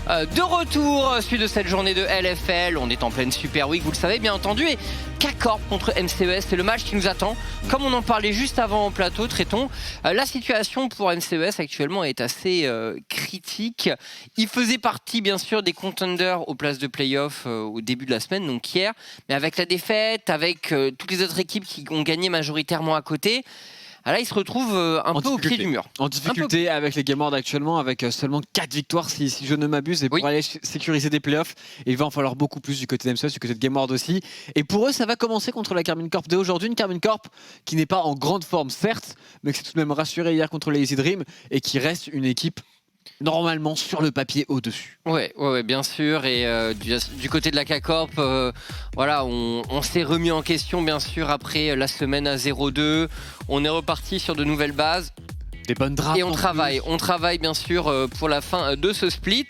De retour, suite de cette journée de LFL, on est en pleine Super Week, vous le savez bien entendu, et K-Corp contre MCES, c'est le match qui nous attend. Comme on en parlait juste avant en plateau, traitons, la situation pour MCES actuellement est assez critique. Il faisait partie bien sûr des contenders aux places de playoff au début de la semaine, donc hier, mais avec la défaite, avec toutes les autres équipes qui ont gagné majoritairement à côté, là, il se retrouve un peu au pied du mur. En difficulté avec les Game World actuellement, avec seulement 4 victoires si je ne m'abuse. Et pour aller sécuriser des playoffs, il va en falloir beaucoup plus du côté d'MCES, du côté de Game World aussi. Et pour eux, ça va commencer contre la Karmine Corp dès aujourd'hui. Une Karmine Corp qui n'est pas en grande forme, certes, mais qui s'est tout de même rassurée hier contre les Easy Dream et qui reste une équipe normalement sur le papier au-dessus. Ouais, bien sûr. Et du côté de la K-Corp, voilà, on s'est remis en question bien sûr après la semaine à 0-2. On est reparti sur de nouvelles bases. Des bonnes drafts. Et on travaille bien sûr pour la fin de ce split,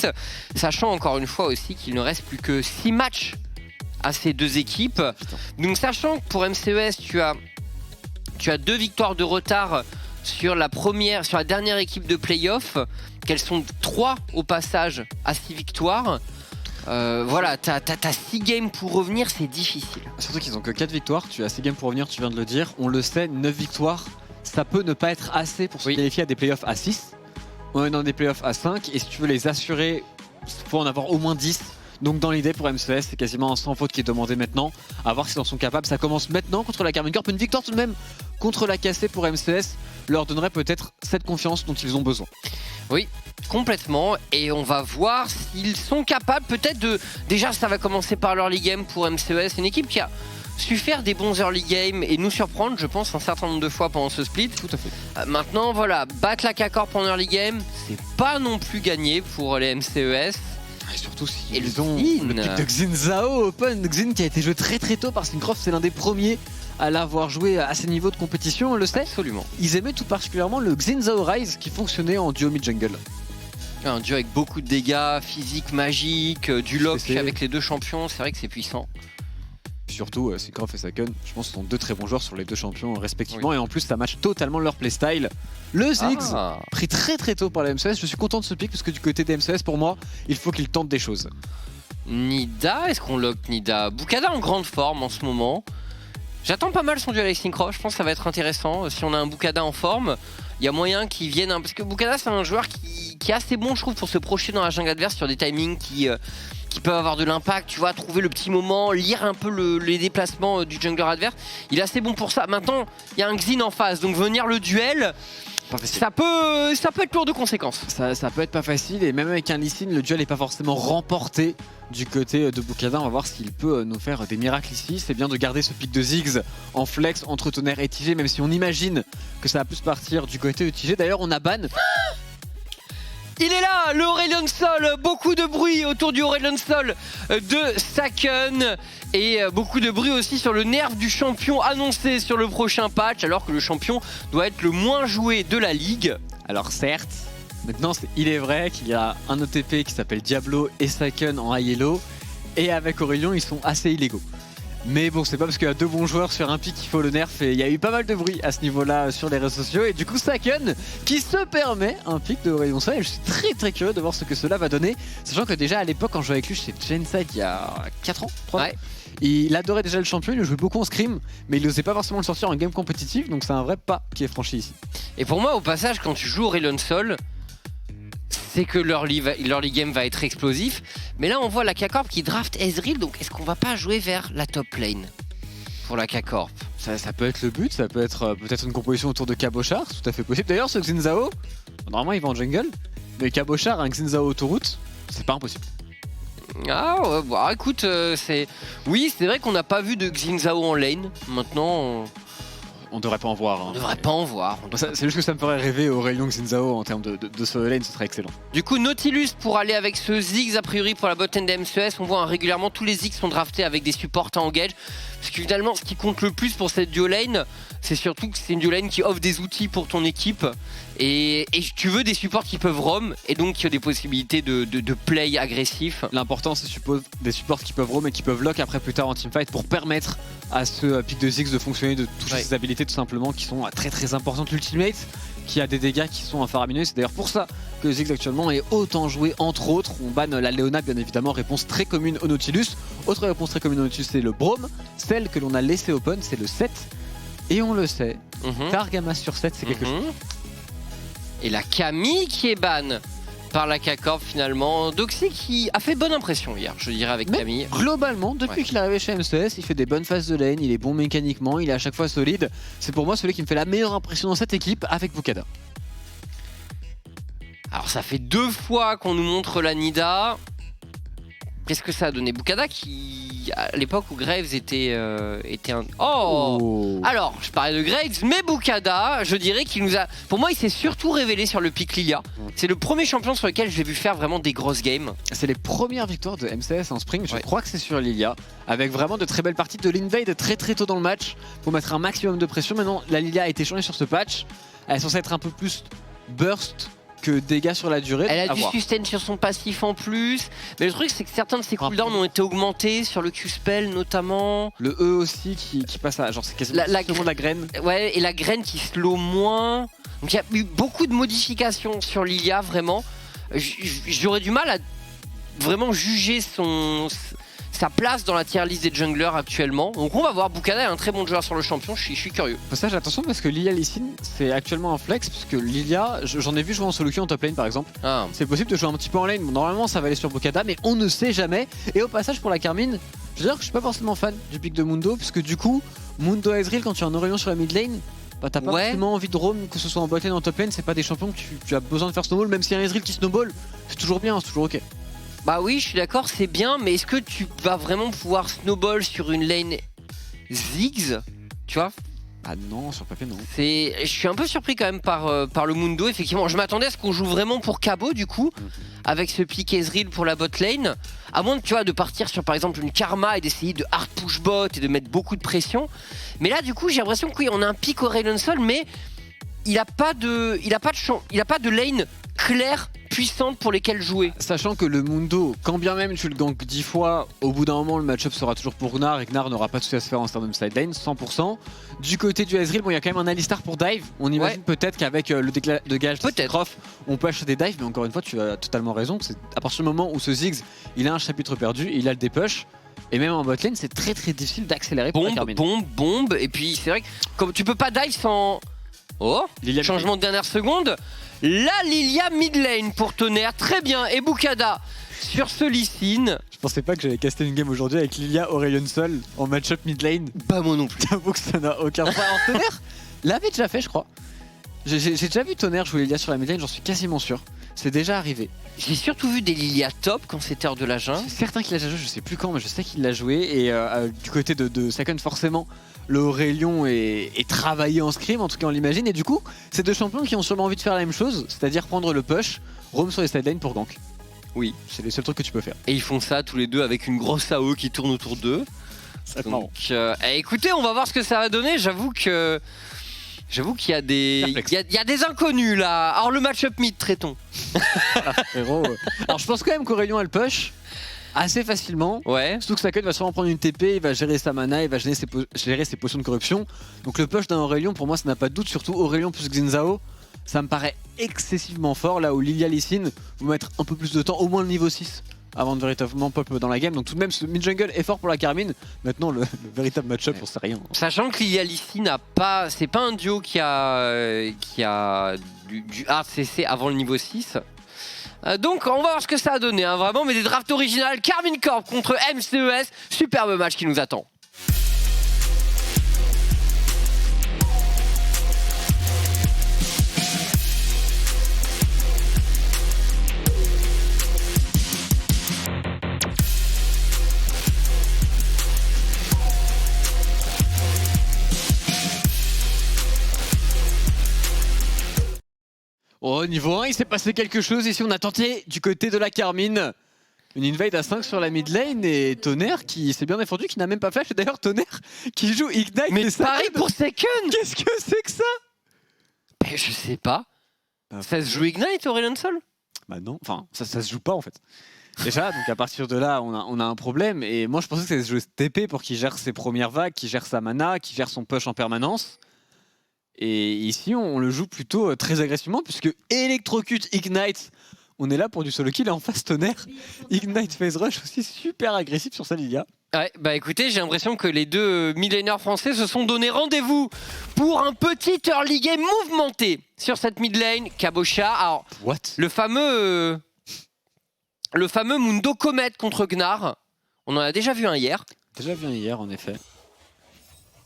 sachant encore une fois aussi qu'il ne reste plus que 6 matchs à ces deux équipes. Putain. Donc sachant que pour MCES, tu as 2 victoires de retard sur la dernière équipe de playoff, qu'elles sont 3 au passage à 6 victoires. Voilà, t'as 6 games pour revenir, c'est difficile. Surtout qu'ils ont que 4 victoires, tu as 6 games pour revenir, tu viens de le dire. On le sait, 9 victoires, ça peut ne pas être assez pour se qualifier à des playoffs à 6. On est dans des playoffs à 5, et si tu veux les assurer, il faut en avoir au moins 10. Donc dans l'idée pour MCES, c'est quasiment un sans faute qui est demandé maintenant. À voir s'ils en sont capables. Ça commence maintenant contre la Karmine Corp. Une victoire tout de même contre la KC pour MCES leur donnerait peut-être cette confiance dont ils ont besoin. Oui, complètement. Et on va voir s'ils sont capables peut-être de... Déjà, ça va commencer par l'early game pour MCES. Une équipe qui a su faire des bons early games et nous surprendre, je pense, un certain nombre de fois pendant ce split. Tout à fait. Maintenant, voilà, battre la K-Corp en early game, c'est pas non plus gagné pour les MCES. Et surtout s'ils ont le pick de Xin Zhao Open. Xin qui a été joué très très tôt par Syncroft, c'est l'un des premiers à l'avoir joué à ces niveaux de compétition, on le sait. Absolument. Ils aimaient tout particulièrement le Xin Zhao Rise qui fonctionnait en duo mid-jungle. Un duo avec beaucoup de dégâts, physique, magique, du lock avec les deux champions, c'est vrai que c'est puissant. Surtout, Syncroft et Saken, je pense que ce sont 2 très bons joueurs sur les 2 champions respectivement. Et en plus, ça match totalement leur playstyle. Le Ziggs, pris très très tôt par la MCES. Je suis content de ce pick parce que du côté des MCES, pour moi, il faut qu'ils tentent des choses. Nida, est-ce qu'on lock Nida? Bukada en grande forme en ce moment. J'attends pas mal son duel avec Syncroft, je pense que ça va être intéressant. Si on a un Bukada en forme, il y a moyen qu'il vienne... Parce que Bukada, c'est un joueur qui est assez bon, je trouve, pour se projeter dans la jungle adverse sur des timings qui peuvent avoir de l'impact, tu vois, trouver le petit moment, lire un peu les déplacements du jungler adverse. Il est assez bon pour ça. Maintenant, il y a un Xin en face, donc venir le duel, ça peut être lourd de conséquences. Ça peut être pas facile, et même avec un Lee Sin, le duel n'est pas forcément remporté du côté de Bukada. On va voir s'il peut nous faire des miracles ici. C'est bien de garder ce pic de Ziggs en flex entre Tonnerre et TG, même si on imagine que ça va plus partir du côté de TG. D'ailleurs, on a ban. Il est là, le Aurelion Sol, beaucoup de bruit autour du Aurelion Sol de Saken et beaucoup de bruit aussi sur le nerf du champion annoncé sur le prochain patch, alors que le champion doit être le moins joué de la ligue. Alors certes, maintenant il est vrai qu'il y a un OTP qui s'appelle Diablo et Saken en high yellow, et avec Aurelion ils sont assez illégaux. Mais bon, c'est pas parce qu'il y a 2 bons joueurs sur un pick qu'il faut le nerf, et il y a eu pas mal de bruit à ce niveau-là sur les réseaux sociaux. Et du coup, Saken qui se permet un pick de Aurelion Sol, et je suis très très curieux de voir ce que cela va donner. Sachant que déjà à l'époque, quand je jouais avec lui chez Genside il y a 4 ans, 3 ans, il adorait déjà le champion, il le jouait beaucoup en scrim, mais il n'osait pas forcément le sortir en game compétitif, donc c'est un vrai pas qui est franchi ici. Et pour moi, au passage, quand tu joues Aurelion Sol, c'est que l'early game va être explosif. Mais là, on voit la K-Corp qui draft Ezreal. Donc, est-ce qu'on va pas jouer vers la top lane pour la K-Corp? Ça peut être le but, ça peut être peut-être une composition autour de Cabochard, tout à fait possible. D'ailleurs, ce Xin Zhao, normalement, il va en jungle. Mais Cabochard, un Xin Zhao autoroute, c'est pas impossible. Ah ouais, bah écoute, oui, c'est vrai qu'on n'a pas vu de Xin Zhao en lane. Maintenant... On devrait pas en voir. Hein. On devrait pas en voir. C'est juste que ça me ferait rêver au Aurelion Xin Zhao en termes de solo lane, ce serait excellent. Du coup, Nautilus pour aller avec ce Ziggs a priori pour la bot lane de MCES. On voit régulièrement tous les Ziggs sont draftés avec des supports à engage. Parce que finalement, ce qui compte le plus pour cette duo lane, c'est surtout que c'est une duo lane qui offre des outils pour ton équipe. Et tu veux des supports qui peuvent roam et donc qui ont des possibilités de play agressif. L'important, c'est des supports qui peuvent roam et qui peuvent lock après plus tard en teamfight pour permettre à ce pick de Ziggs de fonctionner, de toucher ses habilités tout simplement qui sont très très importantes. L'ultimate qui a des dégâts qui sont faramineux. C'est d'ailleurs pour ça que Ziggs actuellement est autant joué, entre autres. On banne la Leona, bien évidemment, réponse très commune au Nautilus. Autre réponse très commune au Nautilus, c'est le Braum. Celle que l'on a laissée open, c'est le 7. Et on le sait, Targamas sur 7, c'est quelque chose. Et la Camille qui est ban par la K-Corp finalement. Doxy qui a fait bonne impression hier, je dirais, avec Camille. Globalement, depuis qu'il est arrivé chez MCS, il fait des bonnes phases de lane, il est bon mécaniquement, il est à chaque fois solide. C'est pour moi celui qui me fait la meilleure impression dans cette équipe avec Bukada. Alors ça fait 2 fois qu'on nous montre la Nida. Qu'est-ce que ça a donné? Bukada qui, à l'époque où Graves était un... Oh, alors, je parlais de Graves, mais Bukada, je dirais qu'il nous a... Pour moi, il s'est surtout révélé sur le pick Lilia. C'est le premier champion sur lequel je l'ai vu faire vraiment des grosses games. C'est les premières victoires de MCS en spring, je crois que c'est sur Lilia. Avec vraiment de très belles parties de l'invade très tôt dans le match pour mettre un maximum de pression. Maintenant, la Lilia a été changée sur ce patch. Elle est censée être un peu plus burst que dégâts sur la durée. Elle a du sustain sur son passif en plus. Mais le truc, c'est que certains de ses cooldowns ont été augmentés sur le Q-spell notamment. Le E aussi qui passe à... Genre c'est quasiment la graine. Ouais, et la graine qui slow moins. Donc il y a eu beaucoup de modifications sur Lilia, vraiment. J'aurais du mal à vraiment juger sa place dans la tier list des junglers actuellement. Donc on va voir, Bukada est un très bon joueur sur le champion, je suis curieux. Au passage, attention parce que Lilia Lee Sin, c'est actuellement un flex, puisque Lilia, j'en ai vu jouer en solo queue en top lane par exemple. C'est possible de jouer un petit peu en lane, bon, normalement ça va aller sur Bukada, mais on ne sait jamais. Et au passage pour la Carmine, je veux dire que je suis pas forcément fan du pick de Mundo, puisque du coup, Mundo Ezreal quand tu as un Orion sur la mid lane, bah t'as pas forcément envie de roam, que ce soit en bot lane ou en top lane, c'est pas des champions que tu as besoin de faire snowball, même si y a un Ezreal qui snowball, c'est toujours bien, c'est toujours ok. Bah oui, je suis d'accord, c'est bien, mais est-ce que tu vas vraiment pouvoir snowball sur une lane Ziggs? Tu vois? Ah non, sur papier non. Je suis un peu surpris quand même par le Mundo, effectivement. Je m'attendais à ce qu'on joue vraiment pour Cabo du coup, avec ce pick Ezreal pour la bot lane. À moins tu vois, de partir sur par exemple une Karma et d'essayer de hard push bot et de mettre beaucoup de pression. Mais là du coup j'ai l'impression que oui, on a un pick Aurelion Sol, mais il a pas de lane claire, puissante pour lesquelles jouer. Sachant que le Mundo, quand bien même tu le gank 10 fois, au bout d'un moment le match-up sera toujours pour Gnar et Gnar n'aura pas de souci à se faire en stardom side lane, 100%. Du côté du Ezreal, bon, il y a quand même un Alistar pour dive. On imagine peut-être qu'avec le dégage de Croft, on peut acheter des dives, mais encore une fois, tu as totalement raison. C'est à partir du moment où ce Ziggs, il a un chapitre perdu, il a le dépush. Et même en botlane, c'est très difficile d'accélérer pour la Carmine. Bombe, et puis c'est vrai que comme tu peux pas dive sans... Oh, Lilia changement de dernière seconde. La Lilia mid lane pour Tonnerre, très bien. Et Bukada sur ce Lee Sin. Je pensais pas que j'allais caster une game aujourd'hui avec Lilia Aurelion Sol en match-up mid lane. Bah moi non plus. J'avoue que ça n'a aucun sens. Alors Tonnerre l'avait déjà fait, je crois. J'ai déjà vu Tonnerre jouer Lilia sur la mid lane, j'en suis quasiment sûr. C'est déjà arrivé. J'ai surtout vu des Lilia top quand c'était hors de la jungle. C'est certain qu'il l'a déjà joué, je sais plus quand, mais je sais qu'il l'a joué. Et du côté de Second, forcément, le Aurelion est travaillé en scrim, en tout cas on l'imagine. Et du coup, c'est deux champions qui ont sûrement envie de faire la même chose, c'est-à-dire prendre le push, roam sur les sidelines pour gank. Oui. C'est les seuls trucs que tu peux faire. Et ils font ça tous les deux avec une grosse AO qui tourne autour d'eux. Donc, écoutez, on va voir ce que ça va donner. J'avoue qu'il y a des inconnus là. Alors le match-up mid, traitons. Alors je pense quand même qu'Aurelion a le push assez facilement. Ouais. Surtout que Saken va sûrement prendre une TP, il va gérer sa mana, il va gérer ses potions de corruption. Donc le push d'un Aurelion, pour moi ça n'a pas de doute, surtout Aurelion plus Xin-Zhao. Ça me paraît excessivement fort, là où Lilia Lee Sin vous mettre un peu plus de temps, au moins le niveau 6, avant de véritablement pop dans la game. Donc tout de même ce mid-jungle est fort pour la Carmine. Maintenant le véritable match-up, on sait rien. Sachant que Lilia Lee Sin n'a pas... C'est pas un duo qui a du ACC avant le niveau 6. Donc on va voir ce que ça a donné, hein, vraiment, mais des drafts originales. Karmine Corp contre MCES, superbe match qui nous attend. Oh, niveau 1, il s'est passé quelque chose ici. On a tenté du côté de la Carmine une invade à 5 sur la mid lane et Tonnerre qui s'est bien défendu, qui n'a même pas flash. Et d'ailleurs, Tonnerre qui joue Ignite. Mais pareil pour Second. Qu'est-ce que c'est que ça? Je sais pas. Ça se joue Ignite, Aurelion Sol? Bah non, enfin, ça se joue pas en fait. Déjà, donc à partir de là, on a un problème. Et moi, je pensais que ça se jouait TP pour qu'il gère ses premières vagues, qu'il gère sa mana, qu'il gère son push en permanence. Et ici, on le joue plutôt très agressivement, puisque Electrocute, Ignite, on est là pour du solo kill, et en face Tonnerre, Ignite Phase Rush aussi super agressif sur sa Lilia. Ouais, bah écoutez, j'ai l'impression que les deux midlaners français se sont donné rendez-vous pour un petit early game mouvementé sur cette mid lane. Cabochard, alors What? le fameux Mundo Comet contre Gnar, on en a déjà vu un hier. Déjà vu un hier, en effet.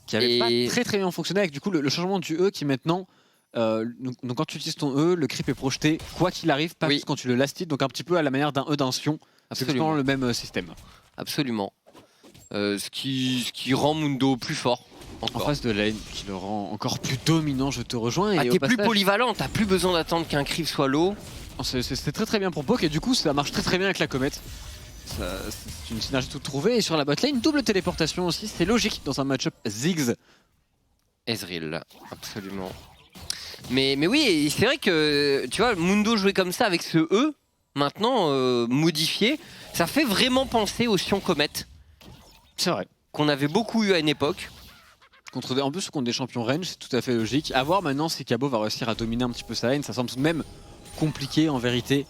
Qui avait pas très bien fonctionné avec du coup le changement du E qui maintenant, donc quand tu utilises ton E, le creep est projeté quoi qu'il arrive, pas juste quand tu le last hit, donc un petit peu à la manière d'un E d'un Sion. Absolument le même système. Absolument. Ce qui rend Mundo plus fort. Encore. En face de lane, qui le rend encore plus dominant, je te rejoins. Ah, t'es plus polyvalent, t'as plus besoin d'attendre qu'un creep soit low. C'est très bien pour Poke et du coup ça marche très bien avec la comète. C'est une synergie toute trouvée et sur la botlane, double téléportation aussi, c'est logique dans un match-up Ziggs. Ezreal, absolument. Mais oui, c'est vrai que tu vois, Mundo jouer comme ça avec ce E, maintenant modifié, ça fait vraiment penser au Sion Comet. C'est vrai. Qu'on avait beaucoup eu à une époque. En plus contre des champions range, c'est tout à fait logique. À voir maintenant si Cabo va réussir à dominer un petit peu sa lane, ça semble tout de même compliqué en vérité.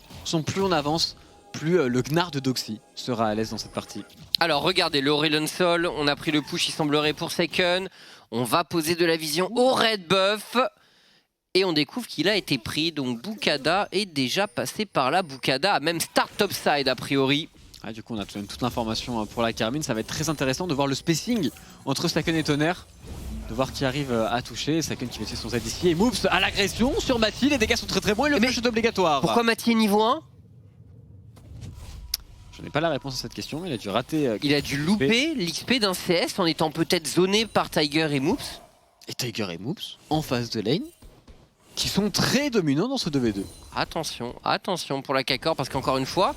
Plus on avance, plus le Gnar de Doxy sera à l'aise dans cette partie. Alors regardez, le Aurelion Sol, on a pris le push, il semblerait pour Seiken. On va poser de la vision au red buff. Et on découvre qu'il a été pris, donc Bukada est déjà passé par là. Bukada a même start topside a priori. Ah, du coup on a toute l'information pour la Carmine, ça va être très intéressant de voir le spacing entre Saken et Tonnerre. De voir qui arrive à toucher, Saken qui met son Z ici et Moops à l'agression sur Mati, les dégâts sont très bons et le flash est obligatoire. Pourquoi Mati est niveau 1? Je n'ai pas la réponse à cette question, mais il a dû rater. Il a dû louper l'XP d'un CS en étant peut-être zoné par Tiger et Moops. Et Tiger et Moops en face de lane, qui sont très dominants dans ce 2v2. Attention pour la K-Corp parce qu'encore une fois,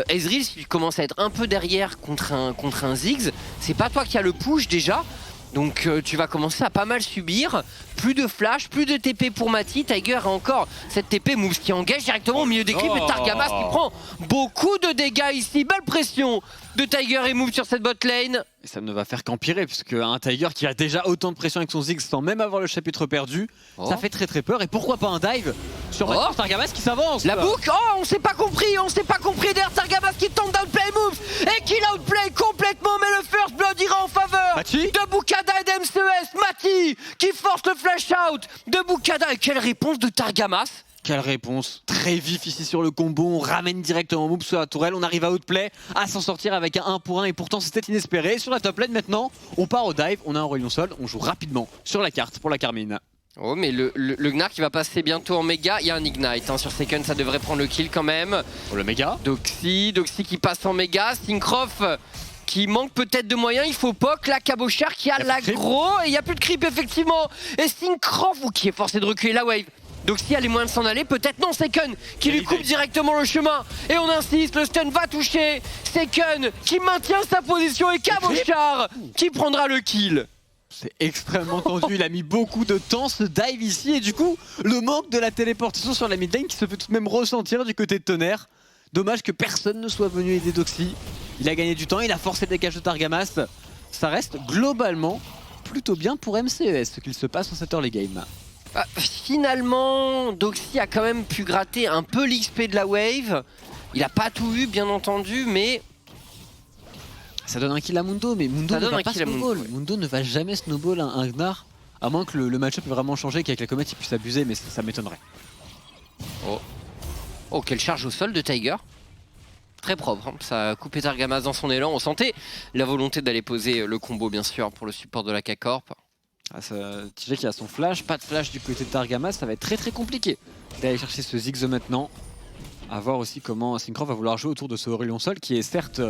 Ezreal, s'il commence à être un peu derrière contre un Ziggs, c'est pas toi qui as le push déjà. Donc tu vas commencer à pas mal subir. Plus de flash, plus de TP pour Mati. Tiger a encore cette TP Moves qui engage directement au milieu des creeps. Et Targamas qui prend beaucoup de dégâts ici. Belle pression de Tiger et Move sur cette bot lane. Et ça ne va faire qu'empirer, puisque un Tiger qui a déjà autant de pression avec son Ziggs sans même avoir le chapitre perdu, ça fait très peur. Et pourquoi pas un dive sur Targamas qui s'avance. La boucle, on s'est pas compris derrière Targamas qui tente d'outplay Moves et qui l'outplay complètement, mais le first blood ira en faveur de Bukada et d'MCES. Mati qui force le flash out de Bukada. Et quelle réponse de Targamas! Quelle réponse, très vif ici sur le combo, on ramène directement Moops sur la tourelle, on arrive à outplay, à s'en sortir avec un 1 pour 1 et pourtant c'était inespéré. Sur la top lane maintenant, on part au dive, on a un Aurelion Sol, on joue rapidement sur la carte pour la Carmine. Oh mais le Gnar qui va passer bientôt en méga, il y a un Ignite sur Seiken, ça devrait prendre le kill quand même. Pour le méga. Doxy qui passe en méga, Syncroft qui manque peut-être de moyens, il faut Poke, la Cabochard qui a l'aggro et il n'y a plus de creep effectivement. Et Syncroft qui est forcé de reculer la wave. Doxy a les moyens de s'en aller, peut-être non, Seiken qui lui coupe directement le chemin. Et on insiste, le stun va toucher. Seiken qui maintient sa position et Cabochard qui prendra le kill. C'est extrêmement tendu, il a mis beaucoup de temps ce dive ici et du coup le manque de la téléportation sur la mid lane qui se fait tout de même ressentir du côté de Tonnerre. Dommage que personne ne soit venu aider Doxy. Il a gagné du temps, il a forcé le dégage de Targamas. Ça reste globalement plutôt bien pour MCES ce qu'il se passe en cette early game. Finalement, Doxy a quand même pu gratter un peu l'XP de la wave. Il a pas tout eu bien entendu, mais... Ça donne un kill à Mundo, mais Mundo ne va pas snowball. Mundo ne va jamais snowball un Gnar, à moins que le match-up ait vraiment changé, qu'avec la comète il puisse abuser, mais ça m'étonnerait. Oh, quelle charge au sol de Tiger. Très propre, hein. Ça a coupé Targamas dans son élan. On sentait la volonté d'aller poser le combo, bien sûr, pour le support de la K-Corp. TJ qui a son flash, pas de flash du côté de Targamas, ça va être très compliqué d'aller chercher ce Ziggs maintenant. A voir aussi comment Syncroft va vouloir jouer autour de ce Aurelion Sol qui est certes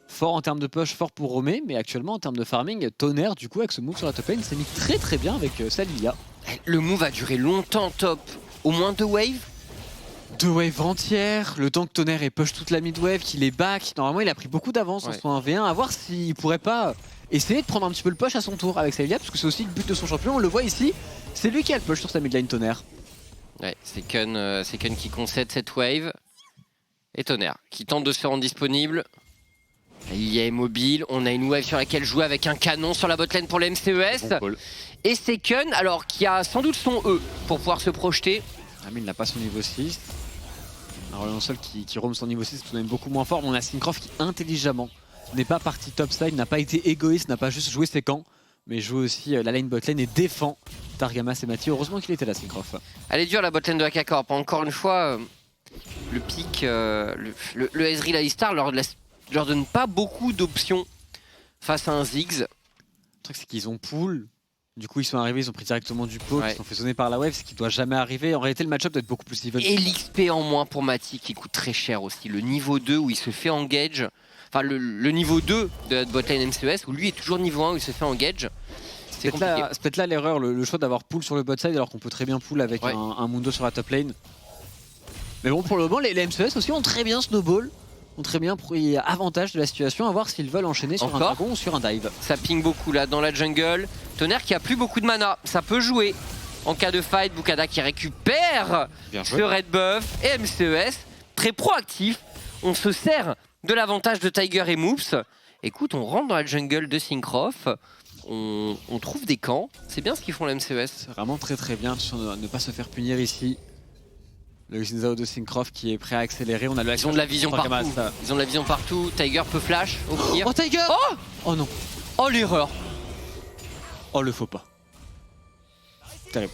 fort en termes de push, fort pour Romé, mais actuellement en termes de farming, Tonnerre du coup avec ce move sur la top lane s'est mis très bien avec sa Lilia. Le move a duré longtemps top, au moins 2 waves. 2 waves entières, le temps que Tonnerre ait push toute la mid wave, qu'il est back, normalement il a pris beaucoup d'avance en son 1v1, à voir s'il pourrait pas essayer de prendre un petit peu le push à son tour avec sa Lilia, parce que c'est aussi le but de son champion, on le voit ici, c'est lui qui a le push sur sa mid lane Tonnerre. Ouais, c'est Ken qui concède cette wave, et Tonnerre qui tente de se rendre disponible. Il y a Immobile, on a une wave sur laquelle jouer avec un canon sur la botlane pour le MCES. Bon et Seken, alors qui a sans doute son E pour pouvoir se projeter. Ah mais il n'a pas son niveau 6. Alors seul qui roam son niveau 6 c'est tout de même beaucoup moins fort. Mais on a Syncroft qui intelligemment n'est pas parti topside, n'a pas été égoïste, n'a pas juste joué ses camps, mais joue aussi la lane botlane et défend Targamas et Mathieu. Heureusement qu'il était là, Syncroft. Elle est dure la botlane de AK-Corp. Encore une fois, le pick, le Ezreal Alistar leur donne pas beaucoup d'options face à un Ziggs. Le truc c'est qu'ils ont pull. Du coup ils sont arrivés, ils ont pris directement du pot, ils sont fait zoner par la wave, ce qui doit jamais arriver. En réalité le match-up doit être beaucoup plus even. Et l'XP en moins pour Mati qui coûte très cher aussi. Le niveau 2 où il se fait engage. Enfin le niveau 2 de la botlane MCES où lui est toujours niveau 1 où il se fait engage. C'est peut-être là l'erreur, le choix d'avoir pull sur le bot side alors qu'on peut très bien pull avec un Mundo sur la top lane. Mais bon pour le moment les MCES aussi ont très bien snowball. Ont très bien pris avantage de la situation, à voir s'ils veulent enchaîner sur un dragon ou sur un dive. Ça ping beaucoup là dans la jungle. Tonnerre qui a plus beaucoup de mana, ça peut jouer. En cas de fight, Bukada qui récupère ce red buff et MCES très proactif. On se sert de l'avantage de Tiger et Moops. Écoute, on rentre dans la jungle de Syncroft. On trouve des camps. C'est bien ce qu'ils font la MCES. C'est vraiment très bien, attention à ne pas se faire punir ici. Le Xinzao de Syncroft qui est prêt à accélérer. On a Ils ont de la vision partout. Ils ont de la vision partout. Tiger peut flash au pire. Oh Tiger! Oh non! Oh l'erreur! Oh le faux pas. Terrible.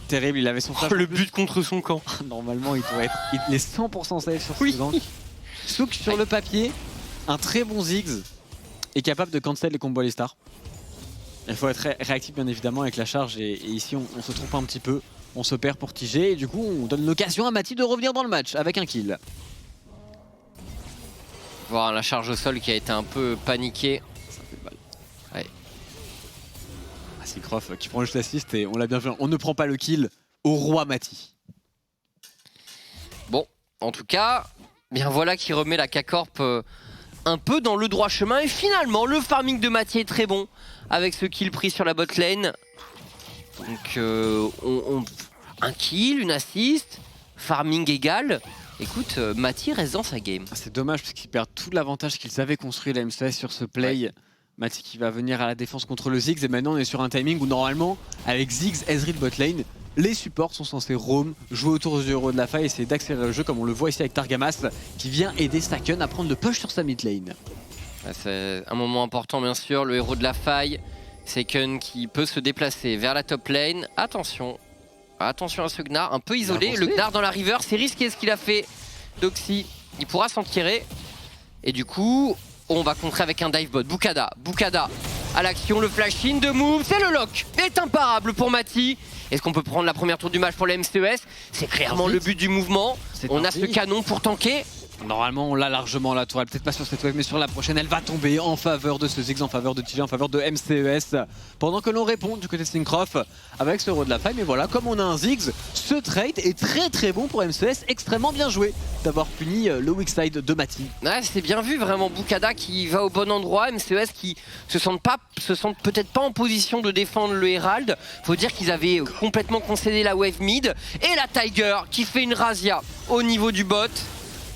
Terrible, il avait son flash. Oh le but contre son camp. Normalement il doit être. Il est 100% safe sur ce gank. Souk sur le papier, un très bon Ziggs est capable de cancel les combos Alistar. Il faut être réactif bien évidemment avec la charge et ici on se trompe un petit peu. On se perd pour TG et du coup on donne l'occasion à Mati de revenir dans le match avec un kill. Voir la charge au sol qui a été un peu paniquée. Ça fait mal. Ouais. Syncroft qui prend juste l'assist et on l'a bien vu. On ne prend pas le kill au roi Mati. Bon, en tout cas, bien voilà qui remet la K-Corp un peu dans le droit chemin. Et finalement, le farming de Mati est très bon avec ce kill pris sur la bot lane. Donc un kill, une assist, farming égal. Écoute, Mati reste dans sa game. C'est dommage parce qu'ils perdent tout l'avantage qu'ils avaient construit la MCS sur ce play. Ouais. Mati qui va venir à la défense contre le Ziggs et maintenant on est sur un timing où normalement avec Ziggs, Ezreal bot lane, les supports sont censés roam, jouer autour du héros de la faille et essayer d'accélérer le jeu comme on le voit ici avec Targamas qui vient aider Saken à prendre le push sur sa mid lane. C'est un moment important bien sûr, le héros de la faille. Seken qui peut se déplacer vers la top lane. Attention à ce Gnar, un peu isolé. Le Gnar dans la river, c'est risqué ce qu'il a fait. Doxy, il pourra s'en tirer. Et du coup, on va contrer avec un dive bot. Bukada à l'action, le flash in de move. C'est le lock, est imparable pour Mati. Est-ce qu'on peut prendre la première tour du match pour la MCES? C'est clairement le but du mouvement. On a ce canon pour tanker. Normalement on l'a largement la tourelle, peut-être pas sur cette wave mais sur la prochaine elle va tomber en faveur de ce Ziggs, en faveur de TG, en faveur de MCES. Pendant que l'on répond du côté de Syncroft avec ce héros de la faille, mais voilà, comme on a un Ziggs, ce trade est très bon pour MCES, extrêmement bien joué d'avoir puni le weak side de Mati. Ouais, c'est bien vu vraiment, Bukada qui va au bon endroit, MCES qui se sentent peut-être pas en position de défendre le Herald. Faut dire qu'ils avaient complètement concédé la wave mid et la Tiger qui fait une razzia au niveau du bot.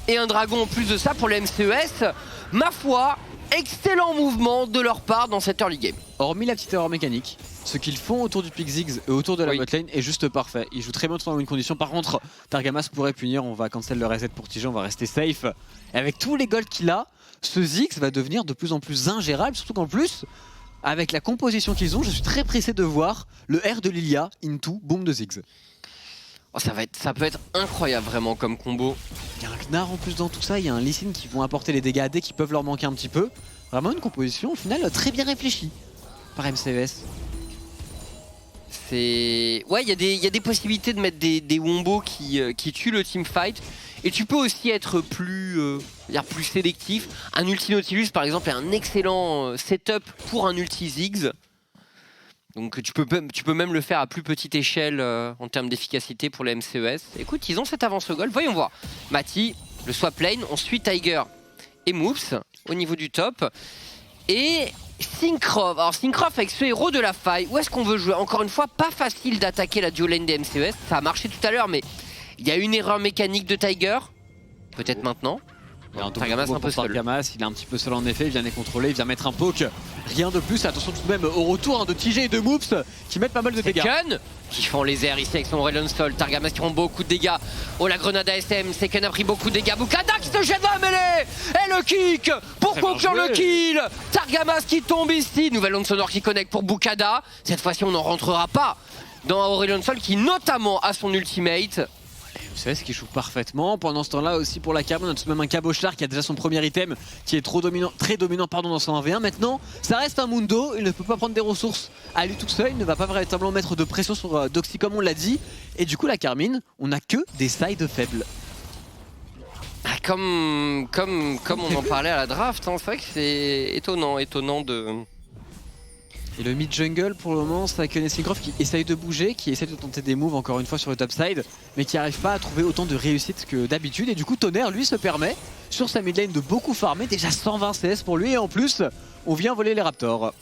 Et un dragon en plus de ça pour les MCES. Ma foi, excellent mouvement de leur part dans cette early game. Hormis la petite erreur mécanique, ce qu'ils font autour du pick Ziggs et autour de la botlane est juste parfait. Ils jouent très bien dans une condition. Par contre, Targamas pourrait punir. On va cancel le reset pour TG, on va rester safe. Et avec tous les golds qu'il a, ce Ziggs va devenir de plus en plus ingérable. Surtout qu'en plus, avec la composition qu'ils ont, je suis très pressé de voir le R de Lilia into boom de Ziggs. Oh, ça peut être incroyable vraiment comme combo. Il y a un Gnar en plus dans tout ça, il y a un Lee Sin qui vont apporter les dégâts AD qui peuvent leur manquer un petit peu. Vraiment une composition au final très bien réfléchie par MCES. Ouais, il y a des possibilités de mettre des wombos qui tuent le teamfight. Et tu peux aussi être plus sélectif. Un ulti Nautilus par exemple est un excellent setup pour un ulti Ziggs. Donc tu peux même le faire à plus petite échelle en termes d'efficacité pour les MCES. Écoute, ils ont cette avance au goal. Voyons voir. Mati, le swap lane, on suit Tiger et Moops au niveau du top. Et Syncroft. Alors Syncroft avec ce héros de la faille, où est-ce qu'on veut jouer? Encore une fois, pas facile d'attaquer la duo lane des MCES. Ça a marché tout à l'heure, mais il y a une erreur mécanique de Tiger. Peut-être maintenant. Il y a un Targamas un peu seul. Targamas, il est un petit peu seul en effet, il vient les contrôler, il vient mettre un poke. Rien de plus, attention tout de même au retour de TJ et de Moops qui mettent pas mal de dégâts. Seken qui font les airs ici avec son Aurelion Sol. Targamas qui prend beaucoup de dégâts. Oh la grenade ASM, Seken a pris beaucoup de dégâts. Bukada qui se jette dans la mêlée. Et le kick pour conclure le kill. Targamas qui tombe ici. Nouvelle onde sonore qui connecte pour Bukada. Cette fois-ci on n'en rentrera pas dans Aurelion Sol qui notamment a son ultimate. Vous savez ce qui joue parfaitement. Pendant ce temps-là aussi pour la Carmine, on a tout de même un Cabochard qui a déjà son premier item qui est très dominant dans son 1v1. Maintenant, ça reste un Mundo, il ne peut pas prendre des ressources à lui tout seul, il ne va pas véritablement mettre de pression sur Doxy comme on l'a dit. Et du coup la Carmine, on n'a que des sides faibles. Comme on en parlait à la draft, hein, c'est vrai que c'est étonnant de... Et le mid-jungle pour le moment, c'est Saken et Syncroft qui essayent de bouger, qui essayent de tenter des moves encore une fois sur le top side, mais qui n'arrivent pas à trouver autant de réussite que d'habitude. Et du coup Tonnerre lui se permet sur sa mid lane de beaucoup farmer, déjà 120 CS pour lui et en plus on vient voler les Raptors.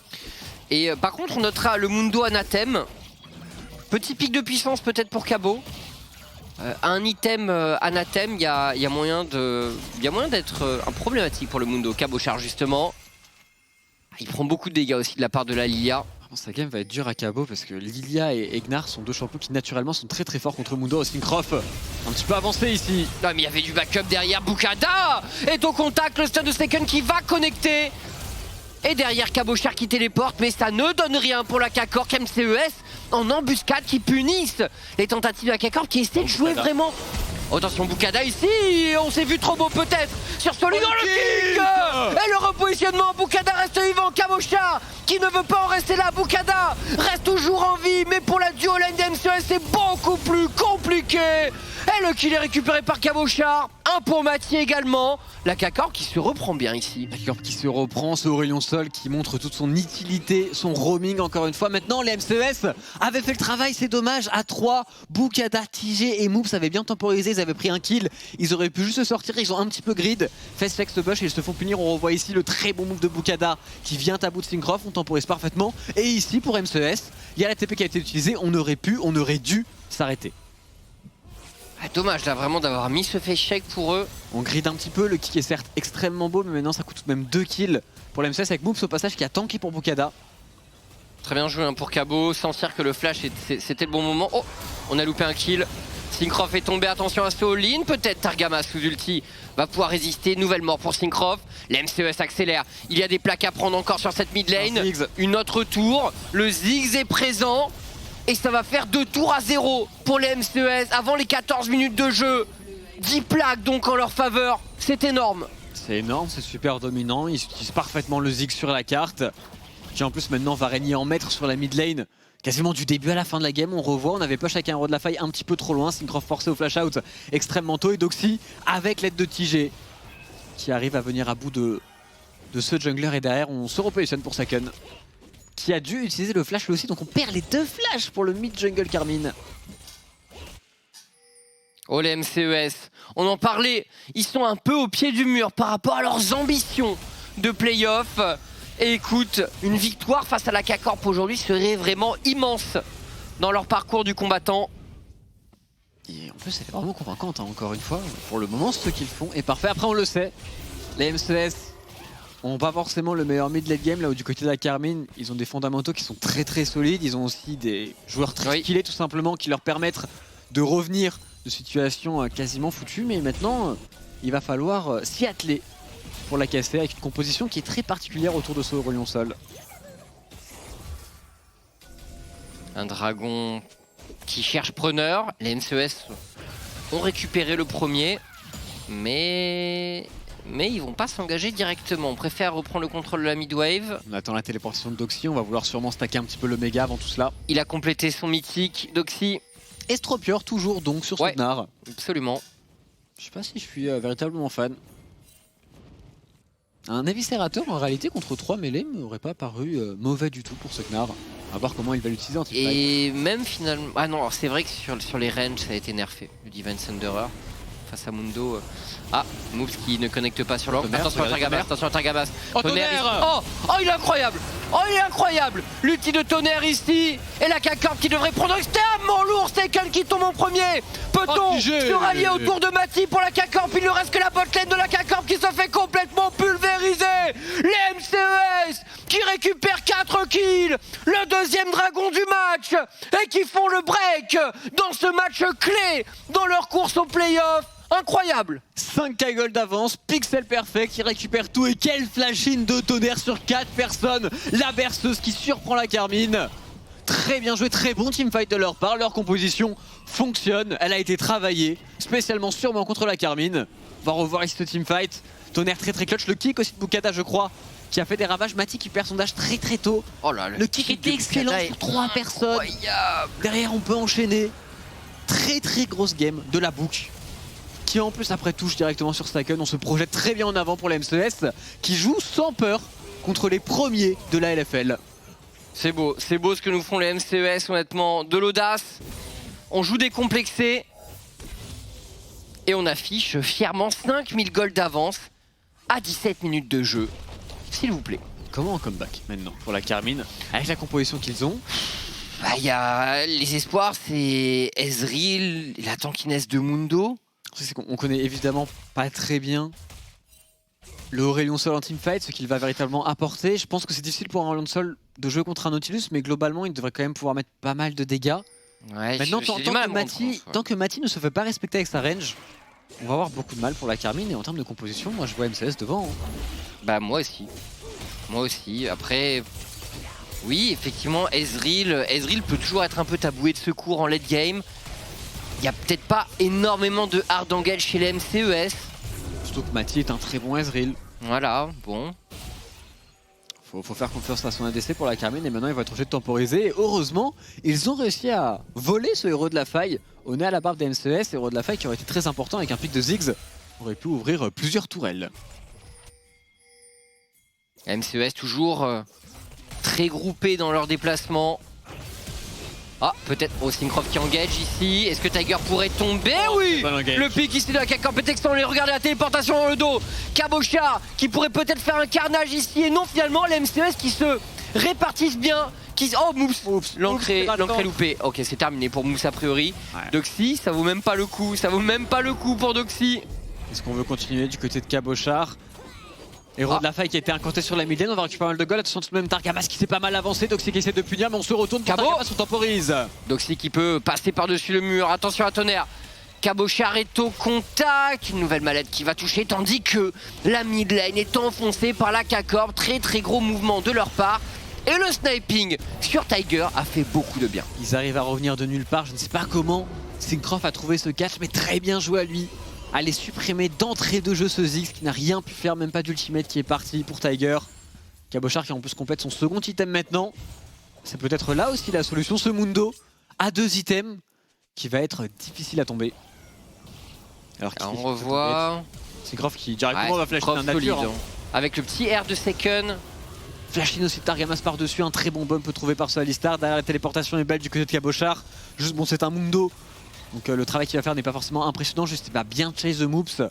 Et par contre on notera le Mundo Anathème, petit pic de puissance peut-être pour Cabo. Un item Anathème, il y a moyen d'être un problématique pour le Mundo. Cabochard justement. Il prend beaucoup de dégâts aussi de la part de la Lilia. Sa game va être dure à Cabo parce que Lilia et Egnar sont deux champions qui naturellement sont très forts contre Mundo. Syncroft un petit peu avancé ici. Non mais il y avait du backup derrière. Bukada est au contact, le stun de Seken qui va connecter. Et derrière Cabochard qui téléporte, mais ça ne donne rien pour la K-Corp MCES en embuscade qui punissent les tentatives de la K-Corp qui essaie de jouer vraiment. Oh, attention Bukada ici, on s'est vu trop beau peut-être sur celui dans le kick. Et le repositionnement, Bukada reste vivant, Cabochard qui ne veut pas en rester là, Bukada reste toujours en vie, mais pour la duo lane d'MCES c'est beaucoup plus compliqué. Et le kill est récupéré par Cabochard, un pour Mathieu également. La K-Corp qui se reprend bien ici. La K-Corp qui se reprend, ce Aurelion Sol qui montre toute son utilité, son roaming encore une fois. Maintenant les MCES avaient fait le travail, c'est dommage, à 3, Bukada, TJ et Moops avaient bien temporisé, ils avaient pris un kill, ils auraient pu juste se sortir, ils ont un petit peu grid, face flex bush et ils se font punir. On revoit ici le très bon move de Bukada qui vient à bout de Syncroft, on temporise parfaitement. Et ici pour MCES, il y a la TP qui a été utilisée, on aurait dû s'arrêter. Ah, dommage là vraiment d'avoir mis ce face shake pour eux. On grid un petit peu, le kick est certes extrêmement beau, mais maintenant ça coûte tout de même 2 kills pour la MCS avec Moops au passage qui a tanké pour Bukada. Très bien joué hein, pour Cabo, sentir que le flash c'était le bon moment. Oh, on a loupé un kill. Syncroft est tombé, attention à ce all-in. Peut-être Targamas sous ulti va pouvoir résister. Nouvelle mort pour Syncroft. La MCES accélère. Il y a des plaques à prendre encore sur cette mid lane. Une autre tour. Le Ziggs est présent. Et ça va faire 2 tours à 0 pour les MCES avant les 14 minutes de jeu. 10 plaques donc en leur faveur. C'est énorme. C'est énorme, c'est super dominant. Ils utilisent parfaitement le Ziggs sur la carte. Qui en plus maintenant va régner en maître sur la mid lane. Quasiment du début à la fin de la game, on revoit, on avait push avec un héros de la faille un petit peu trop loin. Syncroft forcé au flash out extrêmement tôt. Et Doxy avec l'aide de TJ qui arrive à venir à bout de ce jungler. Et derrière on se repositionne pour Saken qui a dû utiliser le flash lui aussi, donc on perd les 2 flashs pour le mid-jungle Carmine. Oh les MCES, on en parlait, ils sont un peu au pied du mur par rapport à leurs ambitions de playoff. Et écoute, une victoire face à la K-Corp aujourd'hui serait vraiment immense dans leur parcours du combattant. Et en plus elle est vraiment convaincante hein, encore une fois, pour le moment ce qu'ils font est parfait. Après on le sait, les MCES n'ont pas forcément le meilleur mid late game, là où du côté de la Carmine, ils ont des fondamentaux qui sont très solides, ils ont aussi des joueurs très skillés tout simplement qui leur permettent de revenir de situations quasiment foutues, mais maintenant il va falloir s'y atteler pour la casser avec une composition qui est très particulière autour de ce Aurelion Sol. Un dragon qui cherche preneur, les MCES ont récupéré le premier, mais ils vont pas s'engager directement. On préfère reprendre le contrôle de la mid-wave. On attend la téléportation de Doxy, on va vouloir sûrement stacker un petit peu le méga avant tout cela. Il a complété son mythique, Doxy. Estropieur toujours donc sur Sognar. Absolument. Je sais pas si je suis véritablement fan. Un Eviscerator en réalité contre 3 mêlées m'aurait pas paru mauvais du tout pour Sognar. À voir comment il va l'utiliser en teamfight. Et même finalement... Ah non, c'est vrai que sur les ranges ça a été nerfé, le Divine Thunderer. face à Mundo. Ah, Moves qui ne connecte pas sur l'orbe. Attention à Targamas, attention à Targamas. Oh, Tonnerre. Oh, il est incroyable. Oh, il est incroyable. L'ulti de Tonnerre ici. Et la K-Corp qui devrait prendre extrêmement lourd. Staken qui tombe en premier. Peut-on se rallier autour de Mati pour la K-Corp? Il ne reste que la botlane de la K-Corp qui se fait complètement pulvériser. Les MCES qui récupèrent 4 kills. Le deuxième dragon du match. Et qui font le break dans ce match clé dans leur course au playoff. Incroyable. 5k gold d'avance, Pixel Perfect qui récupère tout et quelle flash-in de Tonnerre sur 4 personnes. La berceuse qui surprend la Carmine. Très bien joué, très bon teamfight de leur part, leur composition fonctionne, elle a été travaillée, spécialement sûrement contre la Carmine. On va revoir ici ce teamfight. Tonnerre très clutch, le kick aussi de Bukata je crois, qui a fait des ravages. Mati qui perd son dash très tôt. Oh là, le kick était excellent sur 3 personnes. Derrière on peut enchaîner. Très grosse game de la boucle. Qui en plus après touche directement sur Staken. On se projette très bien en avant pour la MCES qui joue sans peur contre les premiers de la LFL. C'est beau ce que nous font les MCES honnêtement. De l'audace, on joue décomplexé et on affiche fièrement 5000 gold d'avance à 17 minutes de jeu. S'il vous plaît. Comment un comeback maintenant pour la Carmine avec la composition qu'ils ont? Il y a les espoirs, c'est Ezreal, la tankiness de Mundo. C'est qu'on connaît évidemment pas très bien le Aurelion Sol en teamfight, ce qu'il va véritablement apporter. Je pense que c'est difficile pour un Aurelion Sol de jouer contre un Nautilus, mais globalement il devrait quand même pouvoir mettre pas mal de dégâts. Ouais, maintenant, tant que Mati ne se fait pas respecter avec sa range, on va avoir beaucoup de mal pour la Carmine. Et en termes de composition, moi je vois MCS devant. Bah moi aussi. Après, oui effectivement Ezreal peut toujours être un peu taboué de secours en late game. Il n'y a peut-être pas énormément de hard angle chez les MCES. Surtout que Mati est un très bon Ezreal. Voilà, bon. Faut faire confiance à son ADC pour la Carmine et maintenant il va être obligé de temporiser. Et heureusement, ils ont réussi à voler ce héros de la faille au nez à la barbe des MCES. Héros de la faille qui aurait été très important avec un pic de Ziggs. Aurait pu ouvrir plusieurs tourelles. MCES toujours très groupés dans leur déplacement. Ah, peut-être Syncroft qui engage ici. Est-ce que Tiger pourrait tomber? Oui. Le pic ici de la K-Corp est excellent. Regardez la téléportation dans le dos. Cabochard qui pourrait peut-être faire un carnage ici. Et non, finalement, les MCES qui se répartissent bien. Oh, Moves. L'entrée loupée. Ok, c'est terminé pour Moves a priori. Ouais. Doxy, ça vaut même pas le coup. Ça vaut même pas le coup pour Doxy. Est-ce qu'on veut continuer du côté de Cabochard? Héros de la faille qui a été incanté sur la mid lane, on va récupérer pas mal de gold. Attention tout de même Targamas qui s'est pas mal avancé, Doxy qui essaie de punir mais on se retourne pour Targamas, on temporise. Doxy qui peut passer par-dessus le mur, attention à Tonnerre. Cabochard est au contact, une nouvelle mallette qui va toucher tandis que la mid lane est enfoncée par la K-Corp. Très gros mouvement de leur part. Et le sniping sur Tiger a fait beaucoup de bien. Ils arrivent à revenir de nulle part, je ne sais pas comment Syncroft a trouvé ce catch mais très bien joué à lui. Aller supprimer d'entrée de jeu ce Ziggs qui n'a rien pu faire, même pas d'ultimate qui est parti pour Tiger. Cabochard qui en plus complète son second item maintenant. C'est peut-être là aussi la solution, ce Mundo à 2 items qui va être difficile à tomber. Alors on revoit... C'est Groff qui directement va flasher un nature. Solide, hein. Avec le petit air de Second. Flash-in aussi de Targamas par-dessus, un très bon bump trouvé par ce Alistar. Derrière la téléportation est belle du côté de Cabochard. Juste bon, c'est un Mundo. Donc le travail qu'il va faire n'est pas forcément impressionnant, juste il va bien chase the moves.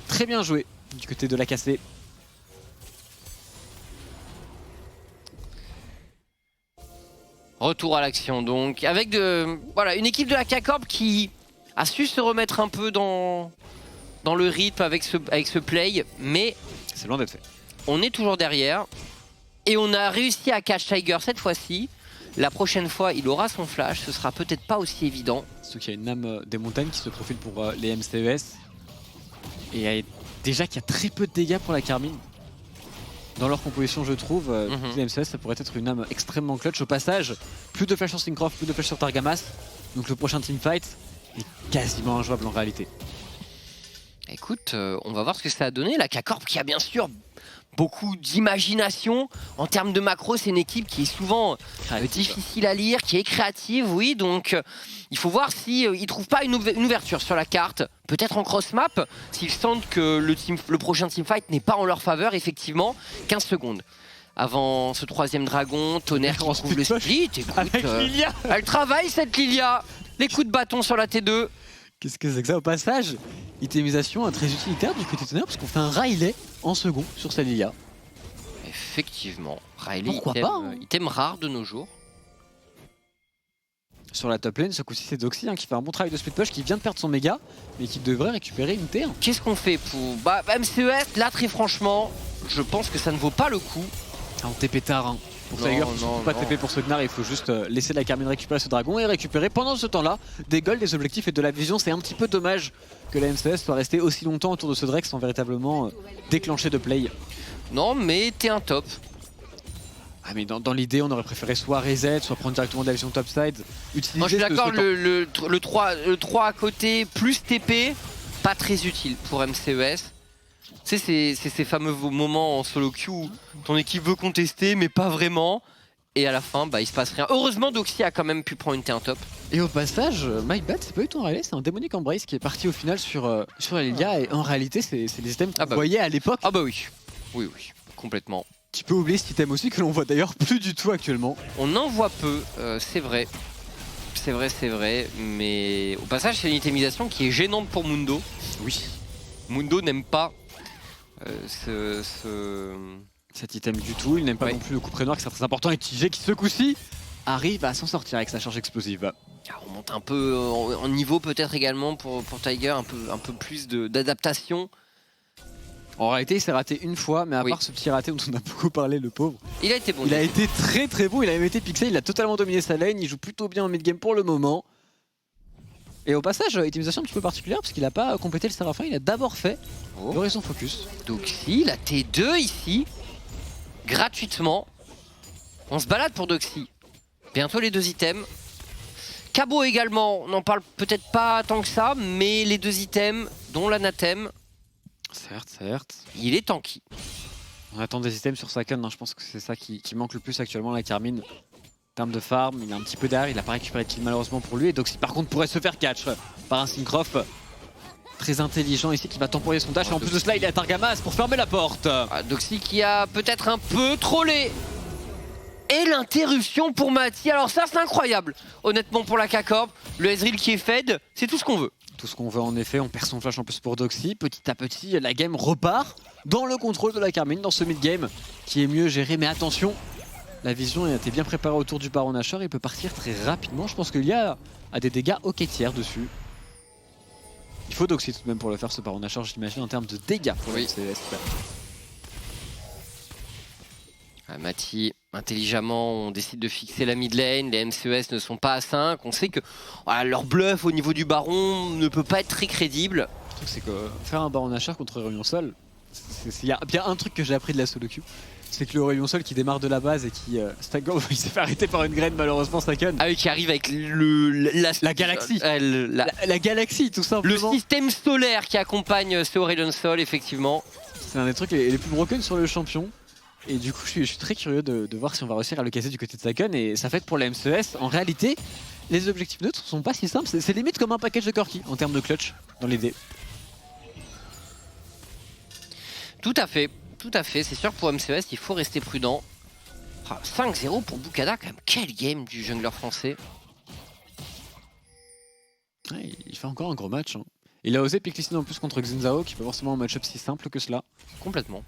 Très bien joué du côté de la cassée. Retour à l'action donc, avec voilà, une équipe de la K-Corp qui a su se remettre un peu dans le rythme avec ce play, mais c'est loin d'être fait. On est toujours derrière et on a réussi à catch Tiger cette fois-ci. La prochaine fois, il aura son flash, ce sera peut-être pas aussi évident. Surtout qu'il y a une âme des montagnes qui se profile pour les MCES. Et déjà qu'il y a très peu de dégâts pour la Carmine. Dans leur composition, je trouve, les MCES, ça pourrait être une âme extrêmement clutch. Au passage, plus de flash sur Syncroft, plus de flash sur Targamas. Donc le prochain teamfight est quasiment injouable en réalité. Écoute, on va voir ce que ça a donné. La K-Corp qui a bien sûr beaucoup d'imagination. En termes de macro, c'est une équipe qui est souvent difficile à lire, qui est créative, oui. Donc il faut voir s'ils ne trouvent pas une ouverture sur la carte. Peut-être en cross-map, s'ils sentent que le prochain teamfight n'est pas en leur faveur, effectivement. 15 secondes. Avant ce troisième dragon, Tonnerre qui trouve le split. Écoute, avec Lilia. Elle travaille cette Lilia. Les coups de bâton sur la T2. Qu'est-ce que c'est que ça? Au passage, itemisation très utilitaire du côté tonnerre parce qu'on fait un Riley en second sur sa Lilia. Effectivement, Riley, Pourquoi item, pas, hein. item rare de nos jours. Sur la top lane, ce coup-ci c'est Doxy qui fait un bon travail de split push, qui vient de perdre son méga, mais qui devrait récupérer une T1. Qu'est-ce qu'on fait pour... Bah, MCES, là, très franchement, je pense que ça ne vaut pas le coup. Ah, on TP tard, hein. Pour Non, Tiger, il non, faut pas non. TP pour Sognar, il faut juste laisser la Carmine récupérer ce dragon et récupérer pendant ce temps-là des golds, des objectifs et de la vision. C'est un petit peu dommage que la MCS soit restée aussi longtemps autour de ce Drake sans véritablement déclencher de play. Non, mais t'es un top. Ah mais dans l'idée on aurait préféré soit reset, soit prendre directement de la vision topside. Utiliser Moi, je suis d'accord, ce temps. le 3 à côté plus TP, pas très utile pour MCES. Tu sais, c'est ces fameux moments en solo queue où ton équipe veut contester, mais pas vraiment. Et à la fin, bah, il se passe rien. Heureusement, Doxy a quand même pu prendre une T1 top. Et au passage, My Bad c'est pas du tout un Riley, c'est un Demonic Embrace qui est parti au final sur la Lilia et en réalité c'est les items qu'on voyait à l'époque. Ah bah oui, oui, complètement. Tu peux oublier cet item aussi que l'on voit d'ailleurs plus du tout actuellement. On en voit peu, c'est vrai. C'est vrai, mais au passage, c'est une itemisation qui est gênante pour Mundo. Oui. Mundo n'aime pas cet item du tout, il n'aime pas non plus le coup près noir qui est très important et TJ qui ce coup-ci arrive à s'en sortir avec sa charge explosive. On monte un peu en niveau peut-être également pour Tiger, un peu plus d'adaptation. En réalité il s'est raté une fois, mais à part ce petit raté dont on a beaucoup parlé, le pauvre. Il a été bon. Il a été très bon, il a même été pixel, il a totalement dominé sa lane, il joue plutôt bien en mid-game pour le moment. Et au passage, utilisation un petit peu particulière parce qu'il n'a pas complété le Séraphin, il a d'abord fait l'horizon focus. Doxy, la T2 ici, gratuitement. On se balade pour Doxy. Bientôt les 2 items. Cabot également, on n'en parle peut-être pas tant que ça, mais les 2 items, dont l'anathème. Certes. Il est tanky. On attend des items sur Saken, je pense que c'est ça qui manque le plus actuellement, la Carmine. En termes de farm, il est un petit peu derrière, il n'a pas récupéré de kill malheureusement pour lui. Et Doxy par contre pourrait se faire catch par un Syncroft. Très intelligent ici qui va temporiser son dash. Et en plus de cela, il est à Targamas pour fermer la porte. Doxy qui a peut-être un peu trollé. Et l'interruption pour Mati. Alors ça c'est incroyable. Honnêtement pour la K-Corp, le Ezreal qui est fed, c'est tout ce qu'on veut. Tout ce qu'on veut en effet, on perd son flash en plus pour Doxy. Petit à petit, la game repart dans le contrôle de la Carmine, dans ce mid-game qui est mieux géré. Mais attention, la vision a été bien préparée autour du Baron Nashor, il peut partir très rapidement. Je pense qu'il y a des dégâts hockey tiers dessus. Il faut Doxy tout de même pour le faire, ce Baron Nashor, j'imagine, en termes de dégâts pour le MCES. Mati, intelligemment, on décide de fixer la mid lane. Les MCES ne sont pas à 5. On sait que leur bluff au niveau du Baron ne peut pas être très crédible. Le truc, c'est que faire un Baron Nashor contre Aurelion Sol, il y a bien un truc que j'ai appris de la solo queue. C'est que le Aurelion Sol qui démarre de la base et qui il s'est fait arrêter par une graine malheureusement Saken. Ah oui, qui arrive avec la galaxie. La galaxie tout simplement. Le système solaire qui accompagne ce Aurelion Sol effectivement. C'est un des trucs les plus broken sur le champion. Et du coup je suis très curieux de voir si on va réussir à le casser du côté de Saken. Et ça fait que pour la MCES, en réalité, les objectifs neutres sont pas si simples. C'est limite comme un package de Corki en termes de clutch dans l'idée. Tout à fait. C'est sûr que pour MCES, il faut rester prudent. 5-0 pour Bukada, quand même. Quel game du jungler français. Ouais, il fait encore un gros match. Il a osé pick Lissine en plus contre Xinzao, qui peut forcément un match-up si simple que cela. Complètement.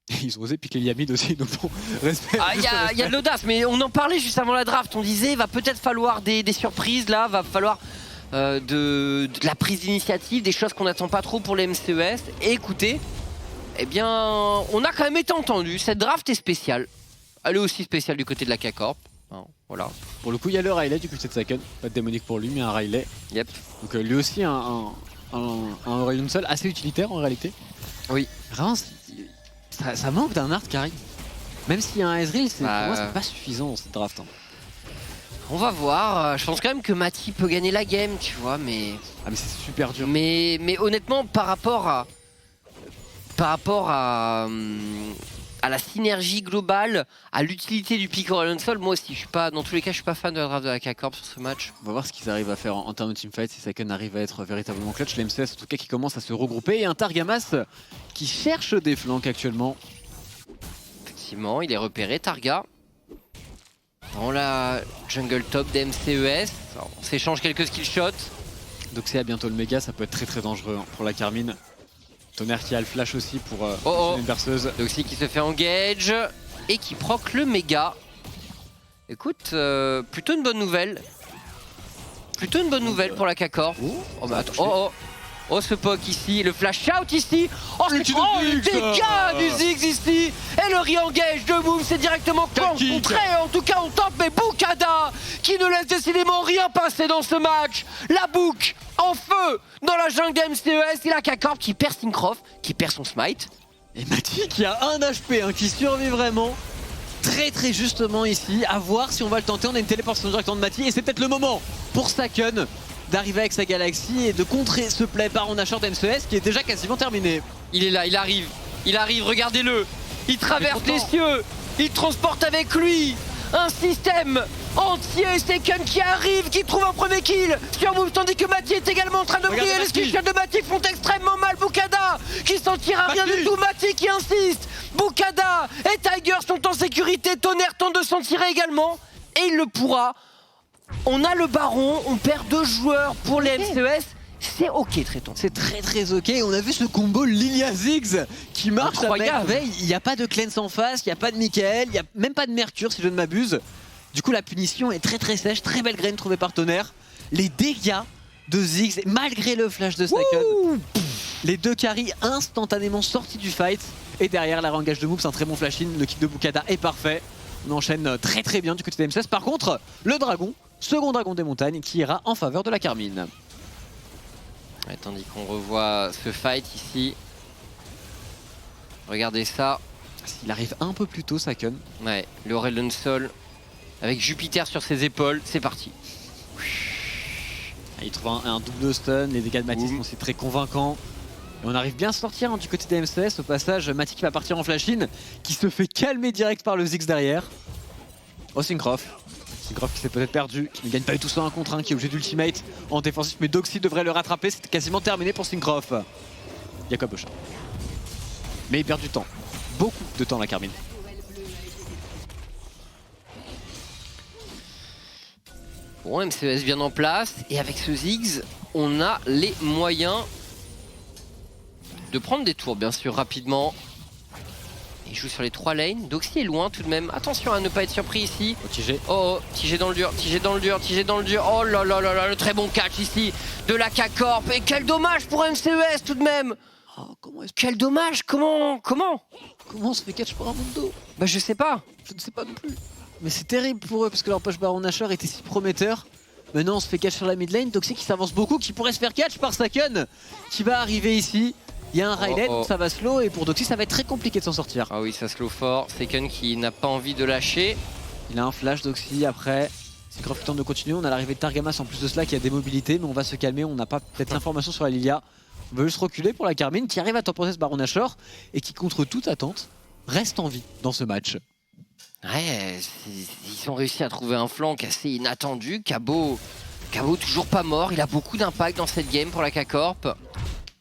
Et ils ont osé piquer Yamid aussi, donc bon, respect. Il y a de l'audace, mais on en parlait juste avant la draft. On disait, va peut-être falloir des surprises là, va falloir de la prise d'initiative, des choses qu'on n'attend pas trop pour les MCES. Et écoutez, eh bien, on a quand même été entendu. Cette draft est spéciale. Elle est aussi spéciale du côté de la K-Corp. Voilà. Pour le coup, il y a le Riley du côté de Saken. Pas de démonique pour lui, mais un Riley. Yep. Donc lui aussi, un Aurelion Sol assez utilitaire en réalité. Oui. Vraiment, ça manque d'un art carry. Même s'il y a un Ezreal, pour moi, c'est pas suffisant dans cette draft. On va voir. Je pense quand même que Mati peut gagner la game, tu vois, mais... Ah mais c'est super dur. Mais honnêtement, par rapport à la synergie globale, à l'utilité du pick Aurelion Sol, moi aussi, dans tous les cas, je suis pas fan de la draft de la K-Corp sur ce match. On va voir ce qu'ils arrivent à faire en termes de teamfight, si Saken arrive à être véritablement clutch. Les MCS en tout cas qui commencent à se regrouper et un Targamas qui cherche des flancs actuellement. Effectivement, il est repéré, Targa. Dans la jungle top des MCES. Alors, on s'échange quelques skill shots. Doxy a bientôt le méga, ça peut être très très dangereux hein, pour la Carmine. Tonnerre qui a le flash aussi pour une berceuse. Doxy qui se fait engage et qui proc le méga. Écoute, plutôt une bonne nouvelle. Plutôt une bonne nouvelle pour la K-Corp. Oh, bah, attends, oh, ce poke ici, le flash out ici. Oh, le dégât du Ziggs ici. Et le re-engage de Moom, c'est directement contré. En tout cas, on tente, mais Bukada qui ne laisse décidément rien passer dans ce match. La Bouk en feu dans la jungle de MCES. Et la K-Corp qui perd Syncroft, qui perd son smite. Et Mati qui a un HP, hein, qui survit vraiment. Très très justement ici, à voir si on va le tenter. On a une téléportation directement de Mati et c'est peut-être le moment pour Saken d'arriver avec sa galaxie et de contrer ce play Baron Nashor d'MCES qui est déjà quasiment terminé. Il est là, il arrive, regardez-le. Il traverse les cieux, il transporte avec lui un système entier. Saken qui arrive, qui trouve un premier kill sur Moom, tandis que Mati est également en train de briller. Les skillshots de Mati font extrêmement mal. Bukada qui s'en tire à rien du tout. Mati qui insiste. Bukada et Tiger sont en sécurité. Tonnerre tente de s'en tirer également et il le pourra. On a le Baron, on perd 2 joueurs pour les MCES. C'est ok, Tréton. C'est très très ok. On a vu ce combo Lilia Ziggs qui marche à merveille. Il n'y a pas de Cleanse en face, il n'y a pas de Michael, il n'y a même pas de Mercure si je ne m'abuse. Du coup, la punition est très très sèche. Très belle graine trouvée par Tonnerre. Les dégâts de Ziggs, malgré le flash de Saken. Les 2 carries instantanément sortis du fight. Et derrière, la re-engage de Moom, c'est un très bon flash-in. Le kick de Bukada est parfait. On enchaîne très très bien du côté de MCES. Par contre, le dragon, second dragon des montagnes, qui ira en faveur de la Carmine. Ouais, tandis qu'on revoit ce fight ici. Regardez ça. Il arrive un peu plus tôt, Saken. Ouais, le Aurelion Sol avec Jupiter sur ses épaules, c'est parti. Il trouve un double stun, les dégâts de Mati sont aussi très convaincants. Et on arrive bien à sortir hein, du côté des MCES. Au passage, Mati qui va partir en flash-in, qui se fait calmer direct par le Ziggs derrière. Oh, Syncroft. Syncroft qui s'est peut-être perdu, qui ne gagne pas du tout ça 1 contre 1, qui est obligé d'ultimate en défensif, mais Doxy devrait le rattraper. C'est quasiment terminé pour Syncroft. Jacob Ocha. Mais il perd du temps. Beaucoup de temps la Carmine. Bon, MCES bien en place, et avec ce Ziggs, on a les moyens de prendre des tours, bien sûr, rapidement. Il joue sur les 3 lanes. Doxy est loin tout de même. Attention à ne pas être surpris ici. Oh, Tigé. Oh, Tigé dans le dur, Tigé dans le dur, Tigé dans le dur. Oh là là là là, le très bon catch ici de la K-Corp. Et quel dommage pour MCES tout de même. Oh, quel dommage, comment on se fait catch par un Mundo? Bah je sais pas. Je ne sais pas non plus. Mais c'est terrible pour eux parce que leur push Baron Nashor était si prometteur. Maintenant on se fait catch sur la mid lane. Doxy qui s'avance beaucoup, qui pourrait se faire catch par Saken qui va arriver ici. Il y a un Rylen, donc ça va slow et pour Doxy ça va être très compliqué de s'en sortir. Ah oui, ça slow fort. Saken qui n'a pas envie de lâcher. Il a un flash Doxy après. C'est grave tente de continuer. On a l'arrivée de Targamas en plus de cela qui a des mobilités, mais on va se calmer. On n'a pas peut-être l'information sur la Lilia. On veut juste reculer pour la Carmine qui arrive à temporer ce Baron Nashor et qui, contre toute attente, reste en vie dans ce match. Ouais, ils ont réussi à trouver un flank assez inattendu. Cabot toujours pas mort. Il a beaucoup d'impact dans cette game pour la K-Corp.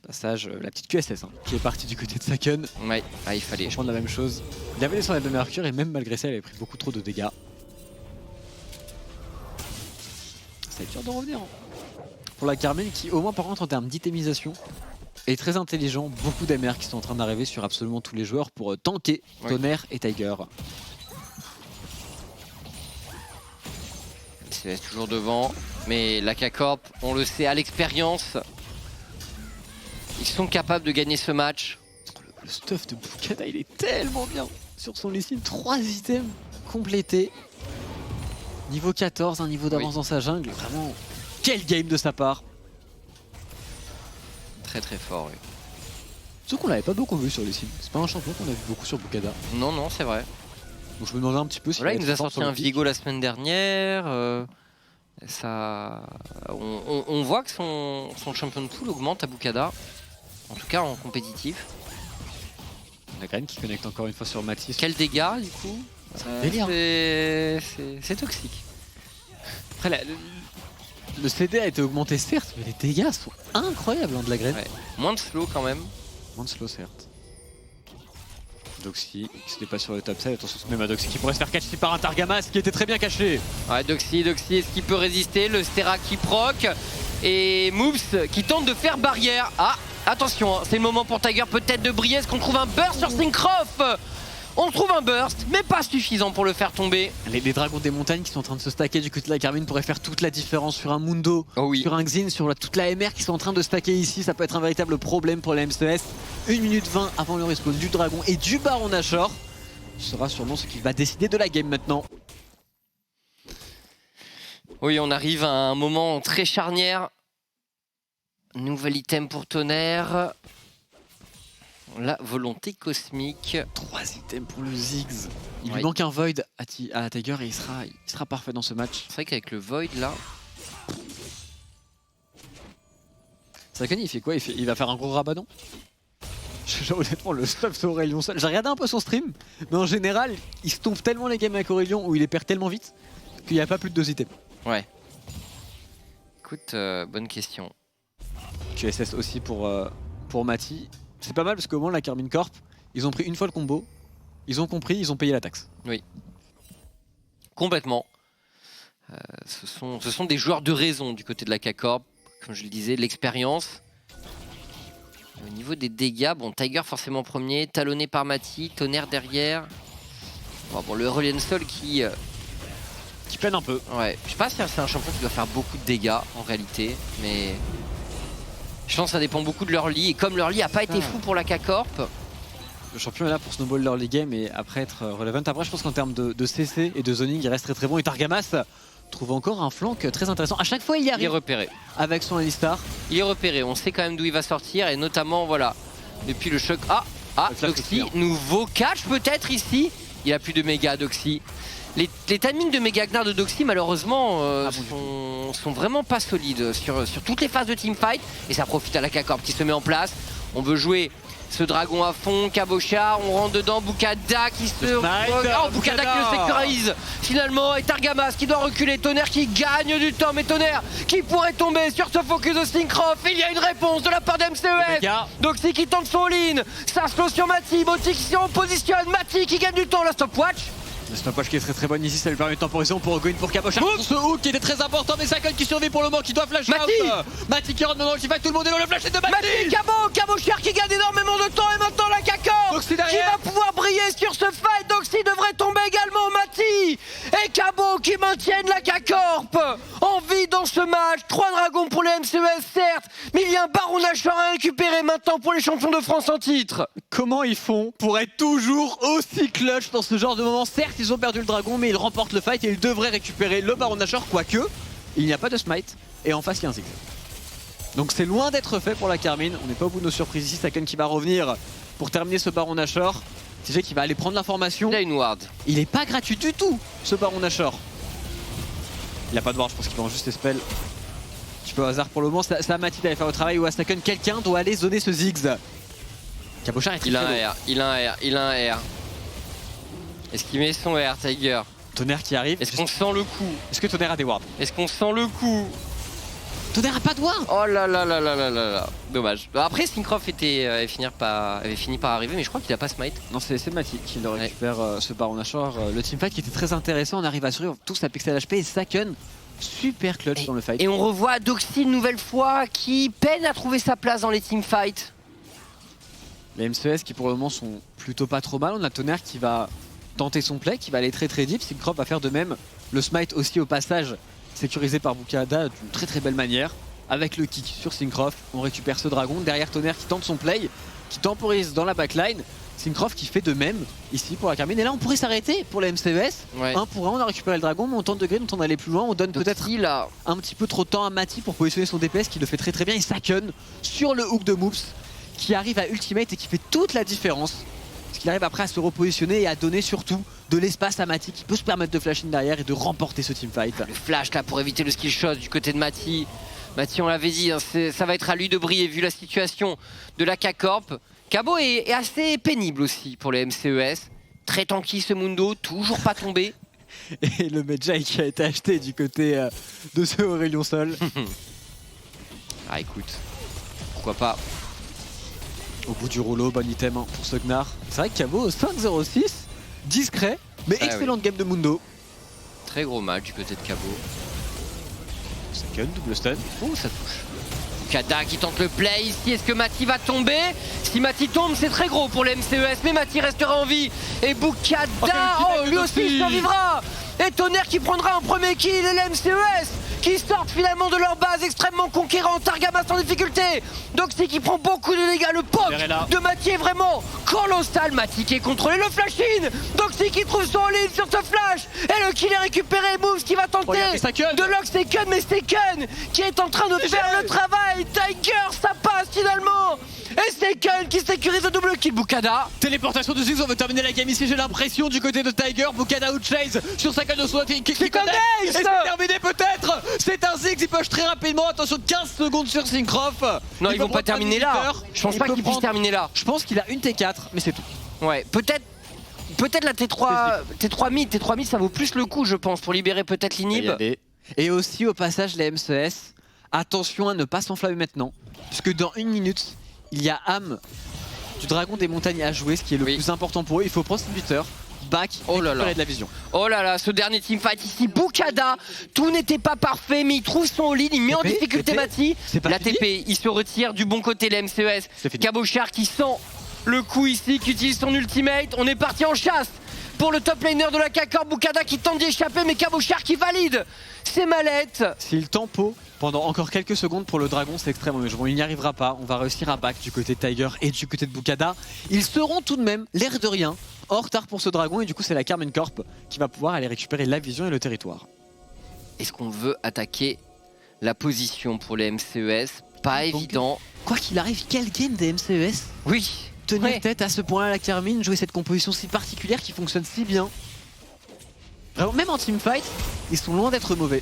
Passage, la petite QSS hein, qui est partie du côté de Saken. Ouais, ah, il fallait prendre la même chose. Il avait laissé de Mercure et même malgré ça, il avait pris beaucoup trop de dégâts. Ça va être dur de revenir. Hein. Pour la Carmine qui, au moins par contre en termes d'itémisation, est très intelligent. Beaucoup d'MR qui sont en train d'arriver sur absolument tous les joueurs pour tanker Tonnerre et Tiger. C'est toujours devant, mais la K-Corp, on le sait à l'expérience, ils sont capables de gagner ce match. Le stuff de Bukada, il est tellement bien sur son listine. 3 items complétés. Niveau 14, un niveau d'avance dans sa jungle. Vraiment, quel game de sa part. Très très fort, oui. Sauf qu'on l'avait pas beaucoup vu sur les cibles. C'est pas un champion qu'on a vu beaucoup sur Bukada. Non, non, c'est vrai. Donc je me demandais un petit peu si... Voilà, il nous a sorti un Viego la semaine dernière. On voit que son champion de pool augmente à Bukada. En tout cas en compétitif. La graine qui connecte encore une fois sur Matisse. Quel dégât du coup. C'est toxique. Après le CD a été augmenté certes, mais les dégâts sont incroyables hein, de la graine. Ouais. Moins de slow quand même. Moins de slow certes. Doxy qui se dépasse sur le top side, attention même à Doxy qui pourrait se faire catcher par un Targamas qui était très bien caché. Ouais, Doxy, est-ce qu'il peut résister? Le Stera qui proc. Et Moops qui tente de faire barrière. Ah, attention, hein, c'est le moment pour Tiger peut-être de briller. Est-ce qu'on trouve un burst sur Syncroft? On trouve un burst, mais pas suffisant pour le faire tomber. Les dragons des montagnes qui sont en train de se stacker du côté de la Carmine pourraient faire toute la différence sur un Mundo, sur un Xin, sur toute la MR qui sont en train de stacker ici. Ça peut être un véritable problème pour la MCES. 1 minute 20 avant le respawn du dragon et du Baron Nashor. Ce sera sûrement ce qui va décider de la game maintenant. Oui, on arrive à un moment très charnière. Nouvel item pour Tonnerre. La volonté cosmique. 3 items pour le Ziggs. Il Ouais. lui manque un Void à Tiger et il sera parfait dans ce match. C'est vrai qu'avec le Void là. Saken il fait quoi? Il va faire un gros rabanon? Honnêtement, le stuff sur Aurelion seul. J'ai regardé un peu son stream, mais en général, il se tombe tellement les games avec Aurelion où il les perd tellement vite qu'il n'y a pas plus de 2 items. Ouais. Écoute, bonne question. QSS aussi pour Mati. C'est pas mal parce qu'au moins la Carmine Corp, ils ont pris une fois le combo, ils ont compris, ils ont payé la taxe. Oui. Complètement. Ce sont des joueurs de raison du côté de la K-Corp. Comme je le disais, l'expérience. Au niveau des dégâts, bon, Tiger forcément premier, talonné par Mati, Tonnerre derrière. Bon, le Aurelion Sol qui peine un peu. Ouais, je sais pas si c'est un champion qui doit faire beaucoup de dégâts en réalité, mais je pense que ça dépend beaucoup de leur lit. Et comme leur lit a pas été fou pour la K-Corp. Le champion est là pour snowball l'early game et après être relevant. Après, je pense qu'en termes de CC et de zoning, il reste très très bon. Et Targamas trouve encore un flank très intéressant. À chaque fois, il y arrive. Il est repéré. Avec son Alistar. Il est repéré. On sait quand même d'où il va sortir et notamment, voilà, depuis le choc. Ah, Doxy, nouveau catch peut-être ici. Il a plus de méga Doxy. Les timings de méga Gnar de Doxy, malheureusement, sont vraiment pas solides sur toutes les phases de teamfight. Et ça profite à la K-Corp qui se met en place. On veut jouer ce dragon à fond, Cabochard, on rentre dedans, Bukada qui se... Oh, Bukada qui le sécurise finalement, et Targamas qui doit reculer, Tonnerre qui gagne du temps, mais Tonnerre qui pourrait tomber sur ce focus de Syncroft. Il y a une réponse de la part d'MCES. Doxy qui tente son all-in, ça slow sur Mati, Moti qui s'y repositionne, Mati qui gagne du temps, la stopwatch. Le stopwatch qui est très très bonne ici, ça lui permet de temporiser. On peut regoin pour Cabochard. Ce hook qui était très important, mais Saken qui survit pour le moment, qui doit flash out. Mati qui rentre dedans, qui fight tout le monde et dans le flash de Mati. Cabochard qui gagne énormément de temps et maintenant la K-Corp qui va pouvoir briller sur ce fight. Doxy devrait tomber également, Mati et Cabo qui maintiennent la K-Corp en vie dans ce match. 3 dragons pour les MCES certes, mais il y a un Baron Nashor à récupérer maintenant pour les champions de France en titre. Comment ils font pour être toujours aussi clutch dans ce genre de moment? Certes, ils ont perdu le dragon, mais ils remportent le fight et ils devraient récupérer le Baron Nashor, quoique il n'y a pas de smite et en face il y a un zig. Donc c'est loin d'être fait pour la Carmine. On n'est pas au bout de nos surprises ici. Saken qui va revenir pour terminer ce Baron Nashor. TG qui va aller prendre l'information. Il a une ward. Il est pas gratuit du tout, ce Baron Nashor. Il a pas de ward, je pense qu'il va en juste spell. Un petit peu au hasard pour le moment. C'est à Mati d'aller faire le travail ou à Saken. Quelqu'un doit aller zoner ce Ziggs. Cabochard est très Il a un R. Est-ce qu'il met son R, Tiger? Tonnerre qui arrive. Est-ce qu'on sent le coup? Est-ce que Tonnerre a des wards? Est-ce qu'on sent le coup? Tonnerre a pas de ward. Oh là là là là là là là. Dommage. Après, Syncroft avait fini par arriver, mais je crois qu'il a pas smite. Non, c'est Mati qui le récupère, ce Baron Nashor. Le teamfight qui était très intéressant. On arrive à survivre tous à pixel HP et Saken super clutch dans le fight. Et on revoit Doxy une nouvelle fois qui peine à trouver sa place dans les teamfights. Les MCES qui pour le moment sont plutôt pas trop mal. On a Tonnerre qui va tenter son play, qui va aller très très deep. Syncroft va faire de même. Le smite aussi au passage sécurisé par Bukada d'une très très belle manière. Avec le kick sur Syncroft, on récupère ce dragon. Derrière Tonnerre qui tente son play, qui temporise dans la backline. Syncroft qui fait de même ici pour la Carmine. Et là on pourrait s'arrêter pour la MCES. Ouais. 1 pour 1, on a récupéré le dragon, mais on tente de green, on tente d'aller plus loin. On donne peut-être un petit peu trop de temps à Mati pour positionner son DPS qui le fait très très bien. Et Saken sur le hook de Moops qui arrive à ultimate et qui fait toute la différence. Parce qu'il arrive après à se repositionner et à donner surtout de l'espace à Mati qui peut se permettre de flash in derrière et de remporter ce teamfight. Le flash là pour éviter le skill shot du côté de Mati. Mati, on l'avait dit, hein, ça va être à lui de briller vu la situation de la K-Corp. Cabo est assez pénible aussi pour les MCES. Très tanky ce Mundo, toujours pas tombé. Et le Medjay qui a été acheté du côté de ce Aurelion Sol. Ah écoute, pourquoi pas. Au bout du rouleau, bon item hein, pour ce Gnar. C'est vrai que Cabo 5-0-6, discret, mais excellente game de Mundo. Très gros match du côté de Cabo. Saken, double stun. Oh, ça touche. Bukada qui tente le play ici. Est-ce que Mati va tomber? Si Mati tombe, c'est très gros pour le MCES, mais Mati restera en vie. Et Bukada, lui aussi survivra. Et Tonnerre qui prendra un premier kill et le MCES qui sortent finalement de leur base extrêmement conquérante. Targamas en difficulté. Doxy qui prend beaucoup de dégâts. Le poke de Mati est vraiment colossal. Mati qui est contrôlé. Le flash-in. Doxy qui trouve son ligne sur ce flash. Et le kill est récupéré. Moves qui va tenter de lock Seken. Mais Seken qui est en train de faire le travail. Tiger, ça passe finalement. Et Seken qui sécurise le double kill. Bukada. Téléportation de Ziggs, on veut terminer la game ici. J'ai l'impression du côté de Tiger. Bukada out chase sur sa canne de SWAT qui c'est comme Ace. Et c'est terminé peut-être. C'est un Ziggs, il push très rapidement. Attention, 15 secondes sur Syncroft. Non, ils vont pas terminer là. Je pense pas qu'ils puissent terminer là. Je pense qu'il a une T4, mais c'est tout. Ouais, peut-être la T3 mid, ça vaut plus le coup, je pense, pour libérer peut-être l'inhib. Et aussi au passage les MCS, attention à ne pas s'enflammer maintenant, puisque dans 1 minute, il y a âme du dragon des montagnes à jouer, ce qui est le plus important pour eux. Il faut prendre son buteur, back, récupérer de la vision. Oh là là, ce dernier teamfight ici, Bukada, tout n'était pas parfait, mais il trouve son lead, il met en difficulté Mati. La TP, il se retire du bon côté, les MCES. Cabochard qui sent le coup ici, qui utilise son ultimate. On est parti en chasse pour le top laner de la K-Corp. Bukada qui tente d'y échapper, mais Cabochard qui valide ses mallettes. S'il tempo pendant encore quelques secondes pour le dragon, c'est extrêmement dangereux. Il n'y arrivera pas. On va réussir à back du côté de Tiger et du côté de Bukada. Ils seront tout de même, l'air de rien, en retard pour ce dragon. Et du coup, c'est la Karmen Corp qui va pouvoir aller récupérer la vision et le territoire. Est-ce qu'on veut attaquer la position pour les MCES? Pas évident. Quoi qu'il arrive, quel game des MCES? Oui. Tenir tête à ce point-là, la Carmine, jouer cette composition si particulière qui fonctionne si bien. Vraiment, même en teamfight, ils sont loin d'être mauvais.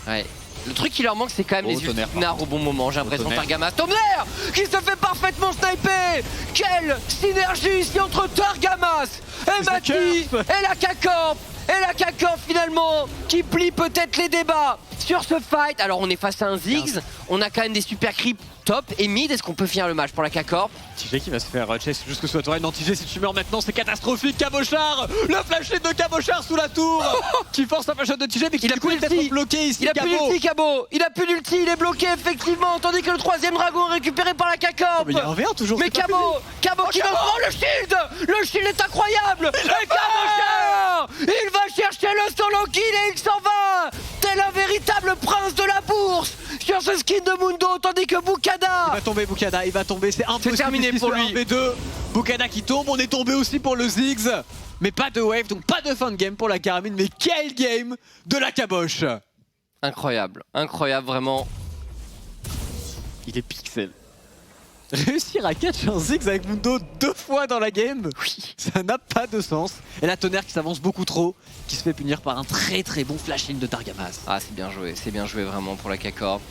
Ouais. Le truc qui leur manque, c'est quand même les ultinards au bon moment. J'ai l'impression. Targamas, Tonnerre qui se fait parfaitement sniper. Quelle synergie ici entre Targamas et Mati et la K-Corp. Et la K-Corp finalement qui plie peut-être les débats sur ce fight. Alors on est face à un Ziggs, on a quand même des super creeps top et mid. Est-ce qu'on peut finir le match pour la K-Corp? TJ qui va se faire chase jusque sous la tourelle. Non, TJ, si tu meurs maintenant, c'est catastrophique. Cabochard, le flash de Cabochard sous la tour qui force la flash de TJ, mais qui il a plus d'ulti bloqué ici. Il a plus d'ulti, Cabo. Il a plus d'ulti, il est bloqué effectivement. Tandis que le troisième dragon est récupéré par la K-Corp. Mais il y a un VR toujours. Mais Cabo qui va prendre le shield. Le shield est incroyable. Et Cabochard, il va chercher le solo kill et il s'en va. Tel un véritable prince de la bourse sur ce skin de Mundo, tandis que Bukada. Il va tomber, Bukada, il va tomber, c'est impossible. C'est terminé pour lui. V2. Bukada qui tombe, on est tombé aussi pour le Ziggs. Mais pas de wave, donc pas de fin de game pour la Carmine. Mais quel game de la caboche. Incroyable, incroyable vraiment. Il est pixel. Réussir à catch un Ziggs avec Mundo 2 fois dans la game, ça n'a pas de sens. Et la Tonnerre qui s'avance beaucoup trop, qui se fait punir par un très très bon flash-in de Targamas. Ah, c'est bien joué vraiment pour la K-Corp.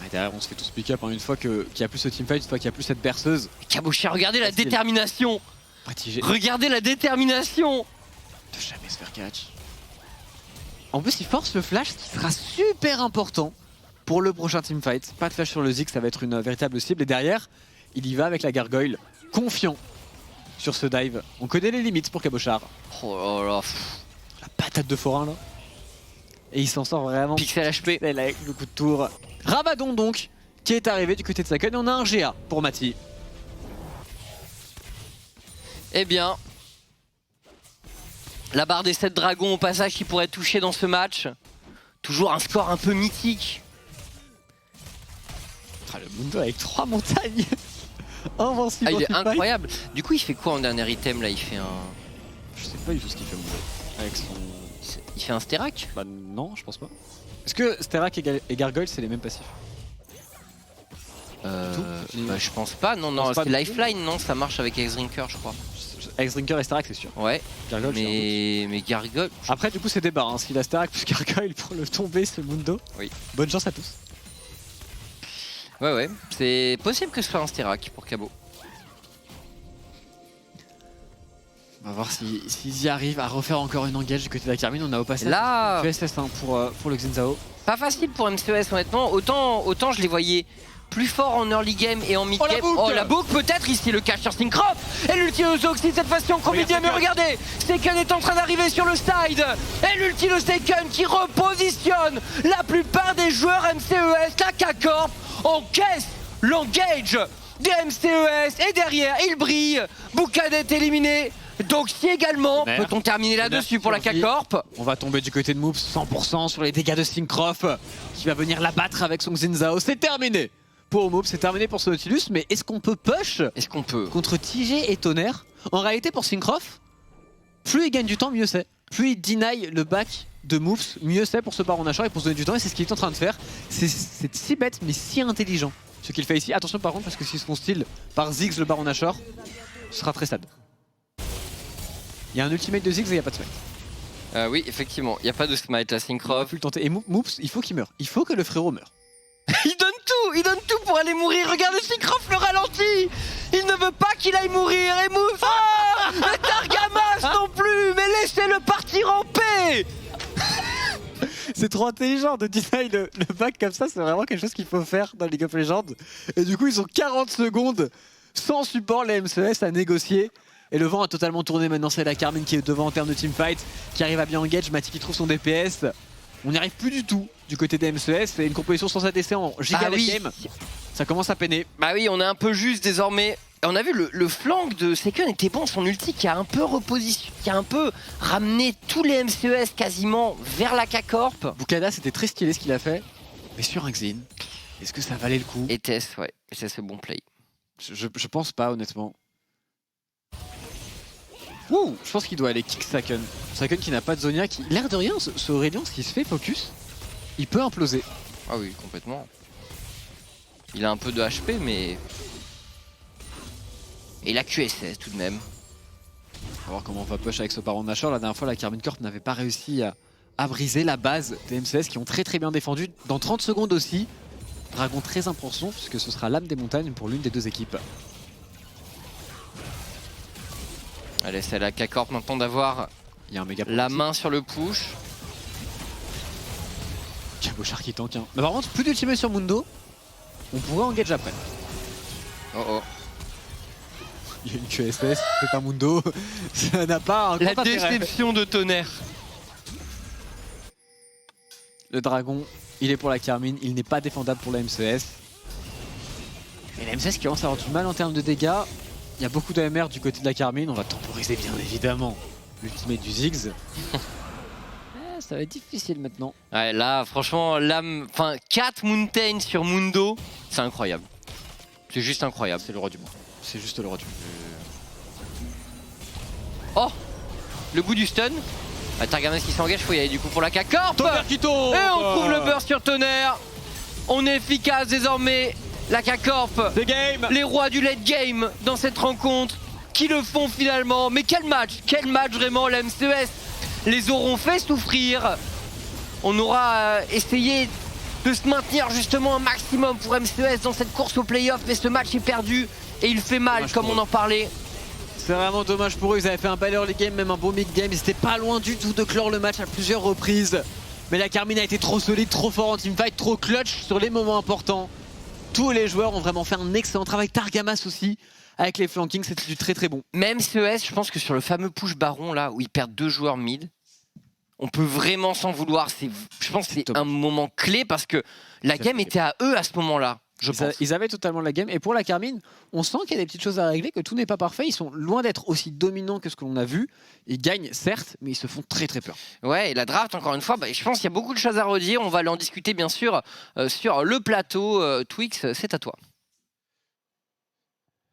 Et derrière on se fait tous pick up une fois qu'il n'y a plus ce teamfight, une fois qu'il n'y a plus cette berceuse. Cabochard, regardez la détermination. Regardez la détermination de jamais se faire catch. En plus il force le flash, ce qui sera super important pour le prochain teamfight. Pas de flash sur le Ziggs, ça va être une véritable cible. Et derrière, il y va avec la gargoyle, confiant sur ce dive. On connaît les limites pour Cabochard. Oh là là. La patate de forain là. Et il s'en sort vraiment. Pixel HP. Avec le coup de tour. Rabadon donc, qui est arrivé du côté de Saken. Et on a un GA pour Mati. Eh bien, la barre des 7 dragons au passage qui pourrait toucher dans ce match. Toujours un score un peu mythique. Ah, le Mundo avec 3 montagnes. Invincible. Ah, il est incroyable. Du coup, il fait quoi en dernier item là? Il fait un. Je sais pas du tout ce qu'il fait Mundo. Avec son. Il fait un Sterak? Bah non, je pense pas. Est-ce que Sterak et Gargoyle c'est les mêmes passifs? Bah, je pense pas. Non, non, c'est Lifeline, non? Ça marche avec X-Drinker, je crois. X-Drinker et Sterak, c'est sûr. Ouais. Gargoyle, mais Gargoyle. Après, du coup, c'est débat. Hein. S'il a Sterak plus Gargoyle pour le tomber, ce Mundo. Oui. Bonne chance à tous. Ouais, c'est possible que ce soit un Sterak pour Cabo. On va voir s'ils y arrivent à refaire encore une engage du côté de la Carmine. On a au passage là SS1 pour le Xin Zhao. Pas facile pour MCES honnêtement. Autant je les voyais plus fort en early game et en mid game. Oh, La boucle peut-être ici, le cache sur Syncroft. Et l'ulti de Zoxy cette fois-ci en combien, mais regardez, Seiken est en train d'arriver sur le side. Et l'ulti de Seiken qui repositionne la plupart des joueurs MCES. La K-Corp encaisse l'engage des MCES et derrière il brille. Boucadet est éliminé. Doxy également. Peut-on terminer là-dessus pour la K-Corp? On va tomber du côté de Moops, 100% sur les dégâts de Syncroft qui va venir l'abattre avec son Xin-Zhao. C'est terminé pour Moops, c'est terminé pour ce Nautilus, mais est-ce qu'on peut push contre TJ et Tonnerre? En réalité pour Syncroft, plus il gagne du temps, mieux c'est. Plus il deny le back de Moops, mieux c'est pour ce Baron Nashor et pour se donner du temps, et c'est ce qu'il est en train de faire. C'est si bête mais si intelligent ce qu'il fait ici. Attention par contre, parce que si son style par Ziggs le Baron Nashor, ce sera très sad. Il y a un ultimate de Ziggs et il n'y a pas de smite. Oui, effectivement, il n'y a pas de smite à Syncroft. Le tenter. Et Moops, il faut qu'il meure. Il faut que le frérot meure. Il donne tout pour aller mourir. Regardez Syncroft le ralentit. Il ne veut pas qu'il aille mourir. Et Moops, mais Targamas non plus. Mais laissez-le partir en paix. C'est trop intelligent de deny le back comme ça. C'est vraiment quelque chose qu'il faut faire dans League of Legends. Et du coup, ils ont 40 secondes sans support les MCES à négocier. Et le vent a totalement tourné maintenant, c'est la Carmine qui est devant en termes de teamfight, qui arrive à bien engage, Mati qui trouve son DPS. On n'y arrive plus du tout du côté des MCES, et une composition sans ADC en giga game, ça commence à peiner. Bah oui, on est un peu juste désormais. On a vu le flank de Seiken était bon, son ulti qui a un peu repositionné, qui a un peu ramené tous les MCES quasiment vers la K-Corp. Boucada, c'était très stylé ce qu'il a fait, mais sur un Xin, est-ce que ça valait le coup? Et Tess, ouais, c'est ce bon play. Je pense pas honnêtement. Ouh, je pense qu'il doit aller kick Saken. Saken qui n'a pas de Zonia, qui, l'air de rien, ce Aurélien, s'il se fait focus, il peut imploser. Ah oui, complètement. Il a un peu de HP, mais... Et il a QSS tout de même. On va voir comment on va push avec ce Baron Nashor. La dernière fois, la Carmine Corp n'avait pas réussi à briser la base des MCS qui ont très bien défendu. Dans 30 secondes aussi, Dragon très important, puisque ce sera l'âme des montagnes pour l'une des deux équipes. Allez, c'est la K-Corp maintenant d'avoir la main sur le push. Cabochard qui tank. Mais par contre, plus d'ultimate sur Mundo. On pourrait engage après. Oh oh. Il y a une QSS, c'est un Mundo. Ça n'a pas un grand intérêt. La déception de Tonnerre. Le dragon, il est pour la Carmine. Il n'est pas défendable pour la MCS. Et la MCS qui commence à avoir du mal en termes de dégâts. Il y a beaucoup d'AMR du côté de la Carmine, on va temporiser bien évidemment l'ultimate du Ziggs. Ça va être difficile maintenant. Ouais, là franchement, 4 Mountain sur Mundo, c'est incroyable. C'est juste incroyable. C'est le roi du monde. C'est juste le roi du monde. Oh, le goût du stun. Targamas qui s'engage, faut y aller du coup pour la K-Corp. Tonnerre qui tombe. Et on trouve le burst sur Tonnerre. On est efficace désormais. La K-Corp, les rois du late game dans cette rencontre, qui le font finalement. Mais quel match vraiment, la MCES les auront fait souffrir. On aura essayé de se maintenir justement un maximum pour MCES dans cette course au playoff, mais ce match est perdu et il fait mal comme on en parlait. C'est vraiment dommage pour eux, ils avaient fait un bel early game, même un bon mid game, ils étaient pas loin du tout de clore le match à plusieurs reprises. Mais la Carmine a été trop solide, trop fort en teamfight, trop clutch sur les moments importants. Tous les joueurs ont vraiment fait un excellent travail. Targamas aussi, avec les flankings, c'était du très bon. Même CES, je pense que sur le fameux push baron là, où ils perdent 2 joueurs mid, on peut vraiment s'en vouloir. Je pense que c'est un moment clé parce que la game était à eux à ce moment-là. Ils avaient totalement la game. Et pour la Carmine, on sent qu'il y a des petites choses à régler, que tout n'est pas parfait. Ils sont loin d'être aussi dominants que ce que l'on a vu. Ils gagnent, certes, mais ils se font très peur. Ouais, et la draft, encore une fois, je pense qu'il y a beaucoup de choses à redire. On va en discuter, bien sûr, sur le plateau. Twix, c'est à toi.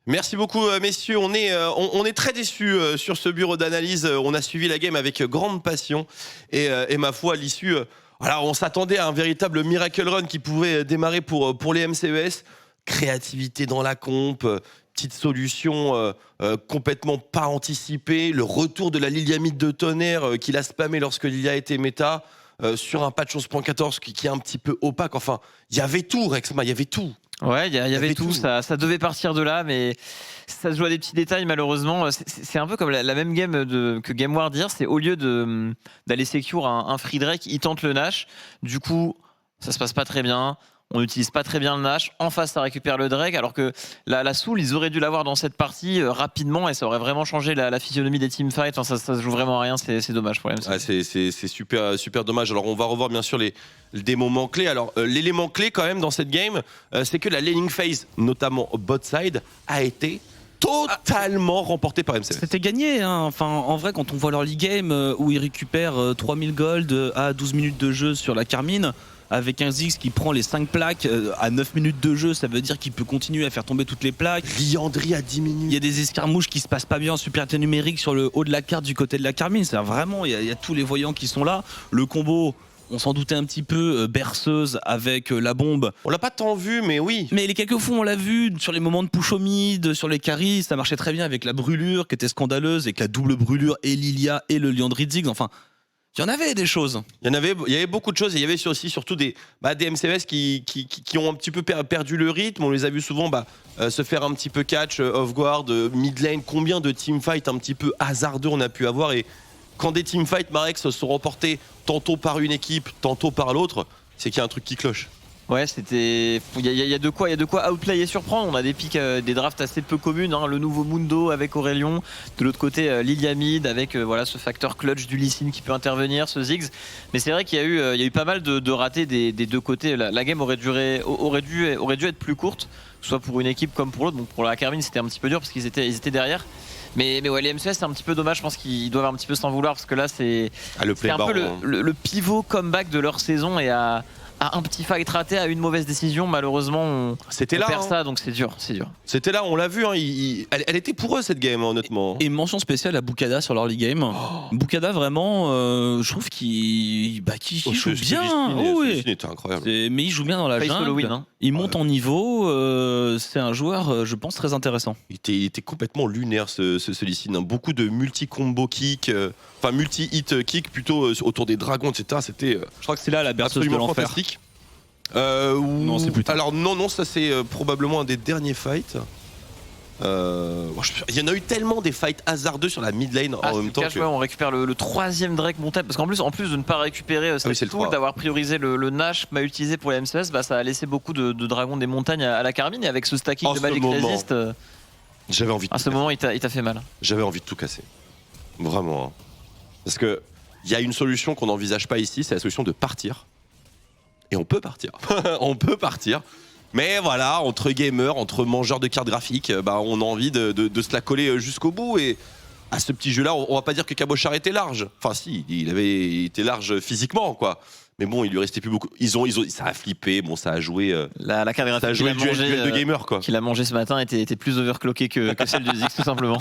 Merci beaucoup messieurs, on est très déçus sur ce bureau d'analyse. On a suivi la game avec grande passion et ma foi à l'issue... Alors on s'attendait à un véritable miracle run qui pouvait démarrer pour les MCES. Créativité dans la comp, petite solution complètement pas anticipée. Le retour de la Liliamite de Tonnerre qui l'a spammé lorsque Lilia était méta. Sur un patch 11.14 qui est un petit peu opaque. Enfin, il y avait tout Rexma, il y avait tout. Ouais, il y avait tout. Ça devait partir de là, mais ça se joue à des petits détails malheureusement. C'est un peu comme la même game que Game War dire, c'est au lieu d'aller secure un free Drake, il tente le Nash. Du coup, ça se passe pas très bien. on n'utilise pas très bien le Nash. En face, ça récupère le Drake, alors que la Soul, ils auraient dû l'avoir dans cette partie rapidement et ça aurait vraiment changé la physionomie des teamfights. Enfin, ça se joue vraiment à rien, c'est dommage pour MCS. Ouais, c'est super dommage. Alors on va revoir bien sûr des moments clés. Alors l'élément clé quand même dans cette game, c'est que la laning phase, notamment bot side, a été totalement remportée par MCS. C'était gagné, hein. Enfin, en vrai, quand on voit leur league game où ils récupèrent 3000 gold à 12 minutes de jeu sur la Carmine, avec un Ziggs qui prend les 5 plaques à 9 minutes de jeu, ça veut dire qu'il peut continuer à faire tomber toutes les plaques. Liandry à 10 minutes. Il y a des escarmouches qui se passent pas bien en supériorité numérique sur le haut de la carte du côté de la Carmine. C'est vraiment, il y a tous les voyants qui sont là. Le combo, on s'en doutait un petit peu, berceuse avec la bombe. On l'a pas tant vu, mais oui. Mais les quelques fois, on l'a vu sur les moments de push au mid, sur les carries, ça marchait très bien avec la brûlure qui était scandaleuse, avec la double brûlure et Lilia et le Liandry Ziggs. Enfin, il y en avait des choses. Il y avait beaucoup de choses et il y avait aussi surtout des MCS qui ont un petit peu perdu le rythme. On les a vus souvent se faire un petit peu catch, off-guard, mid lane. Combien de teamfights un petit peu hasardeux on a pu avoir, et quand des teamfights Marek se sont remportés tantôt par une équipe, tantôt par l'autre, c'est qu'il y a un truc qui cloche. Ouais, il y a de quoi outplay et surprendre. On a des pics, des drafts assez peu communes, hein. Le nouveau Mundo avec Aurelion, de l'autre côté Lilia mid avec voilà ce facteur clutch du Lee Sin qui peut intervenir, ce Ziggs. Mais c'est vrai qu'il y a eu pas mal de ratés des deux côtés. La game aurait dû être plus courte, soit pour une équipe comme pour l'autre. Bon, pour la Carmine c'était un petit peu dur parce qu'ils étaient derrière. Mais ouais, les MCS c'est un petit peu dommage, je pense qu'ils doivent un petit peu s'en vouloir parce que là c'est un peu le pivot comeback de leur saison, et à un petit fight raté, à une mauvaise décision, malheureusement on perd ça, donc c'est dur. C'était là, on l'a vu, hein, elle était pour eux cette game, honnêtement. Et mention spéciale à Bukada sur leur league game. Bukada vraiment, je trouve qu'il joue bien. Oui, était incroyable. Mais il joue bien dans la jungle. Hein. Il monte en niveau. C'est un joueur, je pense, très intéressant. Il était complètement lunaire ce Lee Sin, hein. Beaucoup de multi-combo kick, enfin multi-hit kick plutôt autour des dragons, etc. C'était. Je crois que c'est là la berceuse de l'enfer. Fantastique. Non, c'est plus tard. Alors non, ça c'est probablement un des derniers fights. Il y en a eu tellement des fights hasardeux sur la mid lane en même temps. On récupère le troisième Drake monté, parce qu'en plus de ne pas récupérer cette tool, d'avoir priorisé le Nash m'a utilisé pour les MCS, ça a laissé beaucoup de dragons des montagnes à la Carmine, et avec ce stacking de Magic Resist, j'avais envie. À ce moment, il t'a fait mal. J'avais envie de tout casser, vraiment, hein. Parce que il y a une solution qu'on n'envisage pas ici, c'est la solution de partir. Et on peut partir. On peut partir. Mais voilà, entre gamers, entre mangeurs de cartes graphiques, on a envie de se la coller jusqu'au bout. Et à ce petit jeu-là, on va pas dire que Cabochard était large. Enfin si, il avait été large physiquement, quoi. Mais bon, il lui restait plus beaucoup. Ça a flippé, bon, ça a joué. La carte graphique, ça a joué le duel de gamer, quoi. Qu'il a mangé ce matin était plus overclocké que celle du Ziggs, tout simplement.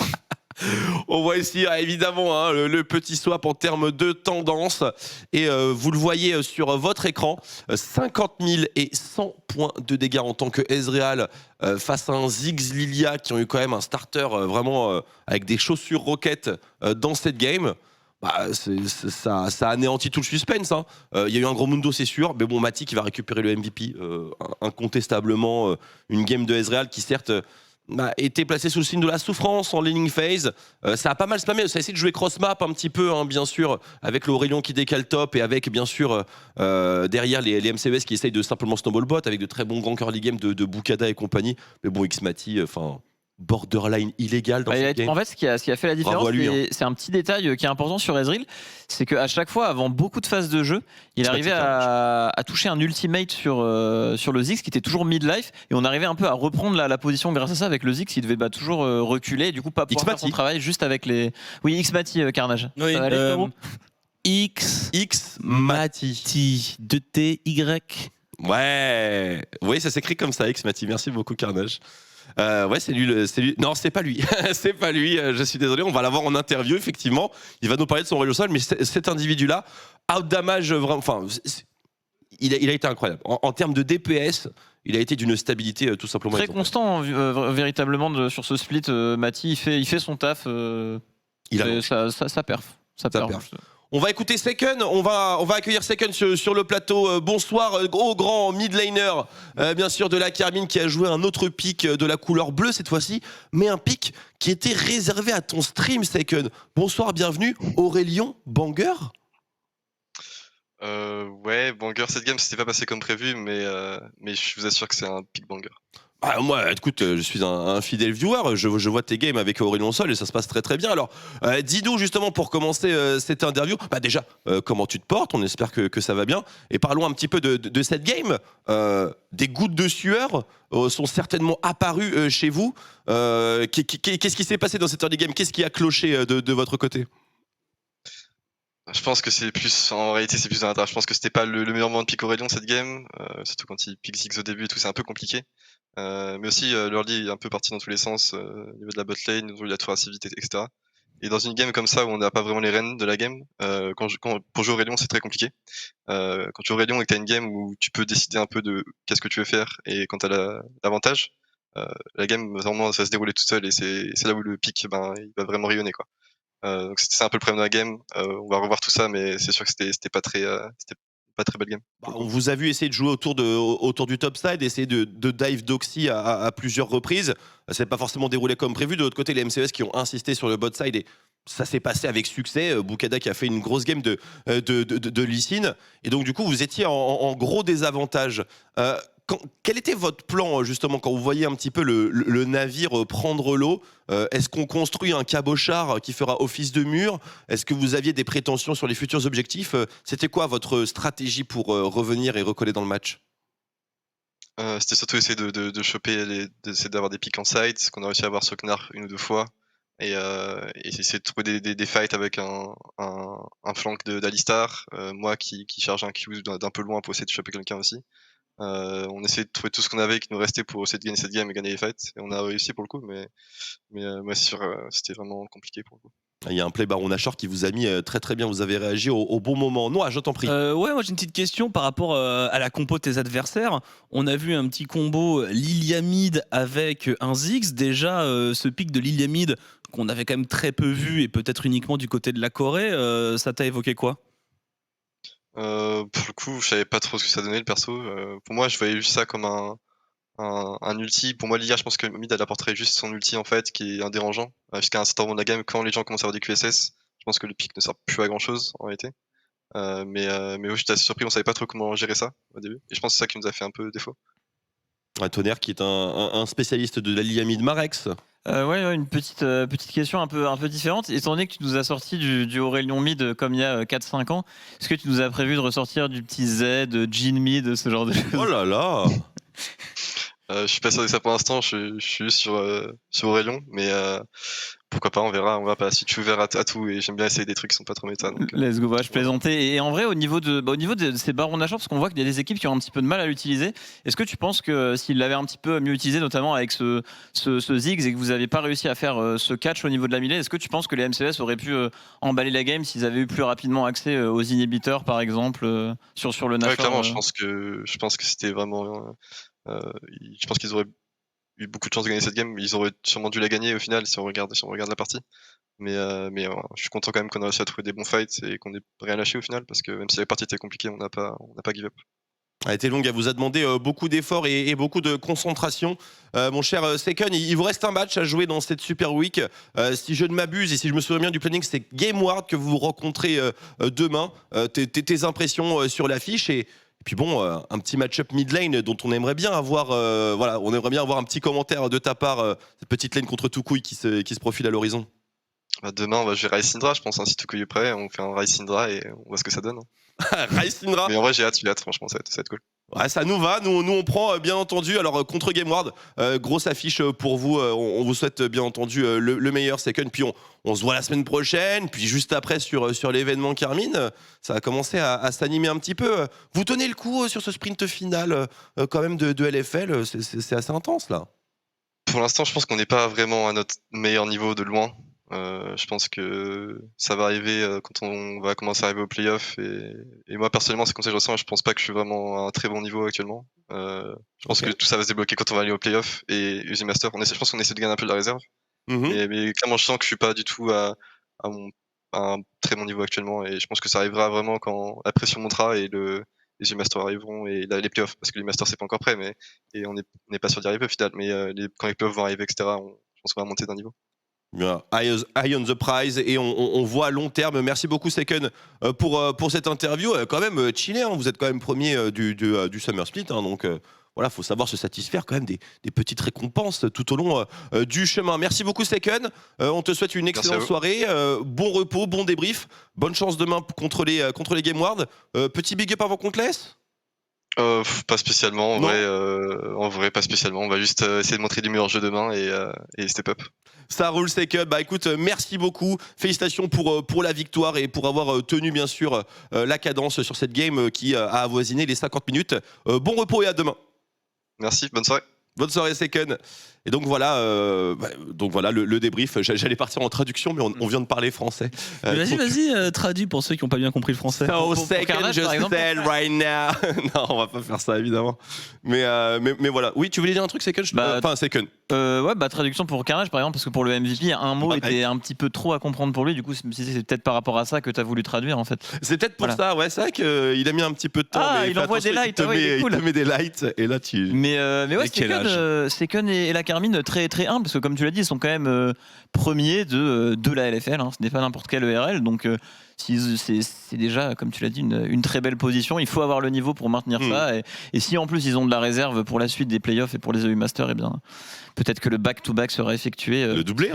On voit ici évidemment, hein, le petit swap en termes de tendance, et vous le voyez sur votre écran, 50 000 et 100 points de dégâts en tant que Ezreal face à un Ziggs Lilia qui ont eu quand même un starter vraiment avec des chaussures roquettes dans cette game. Ça anéantit tout le suspense, hein. Y a eu un gros Mundo, c'est sûr, mais bon, Mati qui va récupérer le MVP, incontestablement une game de Ezreal qui certes était placé sous le signe de la souffrance en laning phase. Ça a pas mal spammé, ça a essayé de jouer cross map un petit peu, hein, bien sûr, avec l'Aurelion qui décale top, et avec bien sûr derrière les MCES qui essayent de simplement snowball bot avec de très bons grands early game de Bukada et compagnie. Mais bon, Xmati, borderline illégal dans cette game. En fait, ce qui a fait la différence, c'est un petit détail qui est important sur Ezreal, c'est qu'à chaque fois, avant beaucoup de phases de jeu, il arrivait à toucher un ultimate sur le Ziggs qui était toujours mid-life, et on arrivait un peu à reprendre la position grâce à ça avec le Ziggs qui devait toujours reculer, et du coup pas pouvoir faire son travail juste avec les... Oui, Xmati, Carnage. Oui, Xmati. 2TY. Ouais, oui, ça s'écrit comme ça, Xmati. Merci beaucoup, Carnage. Ouais, c'est lui. Non, c'est pas lui. C'est pas lui. Je suis désolé. On va l'avoir en interview, effectivement. Il va nous parler de son Aurelion Sol, mais cet individu-là, out damage, vraiment. Enfin, il a été incroyable. En termes de DPS, il a été d'une stabilité tout simplement très constant, véritablement, sur ce split. Mati, il fait son taf. Ça perf. Ça perf. On va écouter Second, on va accueillir Second sur le plateau. Bonsoir, au grand mid laner, bien sûr, de la Carmine, qui a joué un autre pick de la couleur bleue cette fois-ci, mais un pick qui était réservé à ton stream, Second. Bonsoir, bienvenue. Aurelion Banger. Ouais, banger cette game, c'était pas passé comme prévu, mais je vous assure que c'est un pick banger. Ah, moi, écoute, je suis un fidèle viewer. Je vois tes games avec Aurélien Sol et ça se passe très très bien. Alors, dis-nous justement pour commencer cette interview, déjà, comment tu te portes? On espère que ça va bien. Et parlons un petit peu de cette game. Des gouttes de sueur sont certainement apparues chez vous. Qu'est-ce qui s'est passé dans cette early game? Qu'est-ce qui a cloché de votre côté? Je pense que c'est plus, en réalité, c'est plus un hasard. Je pense que c'était pas le meilleur moment de pick Aurélien cette game, surtout quand il pick Ziggs au début et tout, c'est un peu compliqué. Mais aussi, l'early est un peu parti dans tous les sens, au niveau de la bot lane, il a tout assez vite, etc. Et dans une game comme ça où on n'a pas vraiment les rênes de la game, pour jouer Aurélien, c'est très compliqué. Quand tu joues Aurélien et que t'as une game où tu peux décider un peu de qu'est-ce que tu veux faire et quand t'as l'avantage, la game vraiment ça va se dérouler toute seule et c'est là où le pick il va vraiment rayonner quoi. Donc c'est un peu le problème de la game. On va revoir tout ça, mais c'est sûr que c'était pas très belle game. On vous a vu essayer de jouer autour du top side, essayer de dive Doxy à plusieurs reprises. Ça s'est pas forcément déroulé comme prévu. De l'autre côté, les MCES qui ont insisté sur le bot side et ça s'est passé avec succès. Bukada qui a fait une grosse game de Lee Sin. Et donc, du coup, vous étiez en gros désavantage. Quel était votre plan, justement, quand vous voyez un petit peu le navire prendre l'eau? Est-ce qu'on construit un cabochard qui fera office de mur? Est-ce que vous aviez des prétentions sur les futurs objectifs? C'était quoi votre stratégie pour revenir et recoller dans le match? C'était surtout essayer de choper, d'essayer d'avoir des pics en side, ce qu'on a réussi à avoir sur Gnar une ou deux fois. Et essayer de trouver des fights avec un flank d'Alistar, moi qui charge un Q d'un peu loin pour essayer de choper quelqu'un aussi. On essayait de trouver tout ce qu'on avait qui nous restait pour essayer de gagner cette game et gagner les fights. Et on a réussi pour le coup, mais ouais, c'est sûr, c'était vraiment compliqué pour le coup. Il y a un play Baron Nashor qui vous a mis très très bien. Vous avez réagi au bon moment. Noah, je t'en prie. Ouais, moi j'ai une petite question par rapport à la compo de tes adversaires. On a vu un petit combo Lilia-Mid avec un Ziggs. Déjà, ce pic de Lilia-Mid qu'on avait quand même très peu vu et peut-être uniquement du côté de la Corée, ça t'a évoqué quoi? Pour le coup, je savais pas trop ce que ça donnait le perso. Pour moi, je voyais juste ça comme un ulti. Pour moi, Lilia, je pense que Mid elle apporterait juste son ulti en fait, qui est indérangeant. Jusqu'à un certain moment de la game, quand les gens commencent à avoir des QSS, je pense que le pic ne sert plus à grand chose en réalité. Mais oui, j'étais assez surpris, on savait pas trop comment gérer ça au début. Et je pense que c'est ça qui nous a fait un peu défaut. Tonnerre qui est un spécialiste de la Liamide Marex. Ouais, une petite question un peu différente. Étant donné que tu nous as sorti du Aurélien Mid comme il y a 4-5 ans, est-ce que tu nous as prévu de ressortir du petit Z, Jean Mid, ce genre de choses? Oh là là. Je suis pas sûr de ça pour l'instant, je suis juste sur Aurélien, mais pourquoi pas, on verra pas. Si tu es ouvert à tout et j'aime bien essayer des trucs qui sont pas trop méta. Donc, Let's go, je plaisantais. Et en vrai, au niveau de ces barons d'achat, parce qu'on voit qu'il y a des équipes qui ont un petit peu de mal à l'utiliser, est-ce que tu penses que s'ils l'avaient un petit peu mieux utilisé, notamment avec ce Ziggs, et que vous n'aviez pas réussi à faire ce catch au niveau de la mêlée, est-ce que tu penses que les MCS auraient pu emballer la game s'ils avaient eu plus rapidement accès aux inhibiteurs, par exemple, sur le Nashor? ouais, clairement, je pense que c'était vraiment. Je pense qu'ils auraient eu beaucoup de chance de gagner cette game. Ils auraient sûrement dû la gagner au final si on regarde la partie. Mais je suis content quand même qu'on a réussi à trouver des bons fights et qu'on n'ait rien lâché au final parce que même si la partie était compliquée, on n'a pas give up. Elle a été longue, elle vous a demandé beaucoup d'efforts et beaucoup de concentration. Mon cher Seken, il vous reste un match à jouer dans cette Super Week. Si je ne m'abuse et si je me souviens bien du planning, c'est GameWard que vous rencontrez demain. Tes impressions sur l'affiche et puis bon, un petit match-up mid lane dont on aimerait bien avoir, on aimerait bien avoir un petit commentaire de ta part, cette petite lane contre Tukui qui se profile à l'horizon. Demain, on va jouer Ryze Syndra, je pense, si tout est prêt. On fait un Ryze Syndra et on voit ce que ça donne. Ryze Syndra. Mais en vrai, j'ai hâte, franchement, ça va être cool. Ouais, ça nous va, nous on prend bien entendu. Alors contre GameWard, grosse affiche pour vous, on vous souhaite bien entendu le meilleur Second, puis on se voit la semaine prochaine, puis juste après sur l'événement Carmine, ça va commencer à s'animer un petit peu. Vous tenez le coup sur ce sprint final quand même de LFL, c'est assez intense là. Pour l'instant, je pense qu'on n'est pas vraiment à notre meilleur niveau de loin. Je pense que ça va arriver quand on va commencer à arriver au playoff et moi personnellement c'est comme ça que je ressens. Je pense pas que je suis vraiment à un très bon niveau actuellement. Je pense que tout ça va se débloquer quand on va aller au playoff et UZ Master. Je pense qu'on essaie de gagner un peu de la réserve. Mais clairement je sens que je suis pas du tout à un très bon niveau actuellement et je pense que ça arrivera vraiment quand la pression montera et les UZ Masters arriveront et les playoffs parce que les Masters c'est pas encore prêt et on n'est pas sûr d'y arriver au final mais quand les playoffs vont arriver etc. Je pense qu'on va monter d'un niveau. Bien, eye on the prize et on voit à long terme. Merci beaucoup Seken pour cette interview. Quand même chillé, hein, vous êtes quand même premier du Summer Split, hein, donc voilà, faut savoir se satisfaire quand même des petites récompenses tout au long du chemin. Merci beaucoup Seken, on te souhaite une excellente soirée, bon repos, bon débrief, bonne chance demain contre les Game Awards. Petit big up avant qu'on te laisse. Pas spécialement, en vrai pas spécialement, on va juste essayer de montrer du meilleur jeu demain et step up. Ça roule Seken, bah écoute, merci beaucoup, félicitations pour la victoire et pour avoir tenu bien sûr la cadence sur cette game qui a avoisiné les 50 minutes. Bon repos et à demain. Merci, bonne soirée. Bonne soirée Seken. Et donc voilà, le débrief. J'allais partir en traduction, mais on vient de parler français. Vas-y, traduis pour ceux qui n'ont pas bien compris le français. So Seken just said right now. Non, on va pas faire ça évidemment. Mais voilà. Oui, tu voulais dire un truc, Seken? Enfin, Seken. Traduction pour Carnage par exemple, parce que pour le MVP, un mot était un petit peu trop à comprendre pour lui. Du coup, c'est peut-être par rapport à ça que tu as voulu traduire en fait. C'est peut-être pour ça, ouais. C'est vrai qu'il a mis un petit peu de temps. Ah, il envoie des lights. Il te met des lights et là tu. Mais ouais, Seken et la Carmine très très humble parce que comme tu l'as dit, ils sont quand même premiers de la LFL. Hein. Ce n'est pas n'importe quel ERL, donc c'est déjà, comme tu l'as dit, une très belle position. Il faut avoir le niveau pour maintenir ça. Et si en plus ils ont de la réserve pour la suite des playoffs et pour les EU Masters, eh bien peut-être que le back-to-back sera effectué le doublé,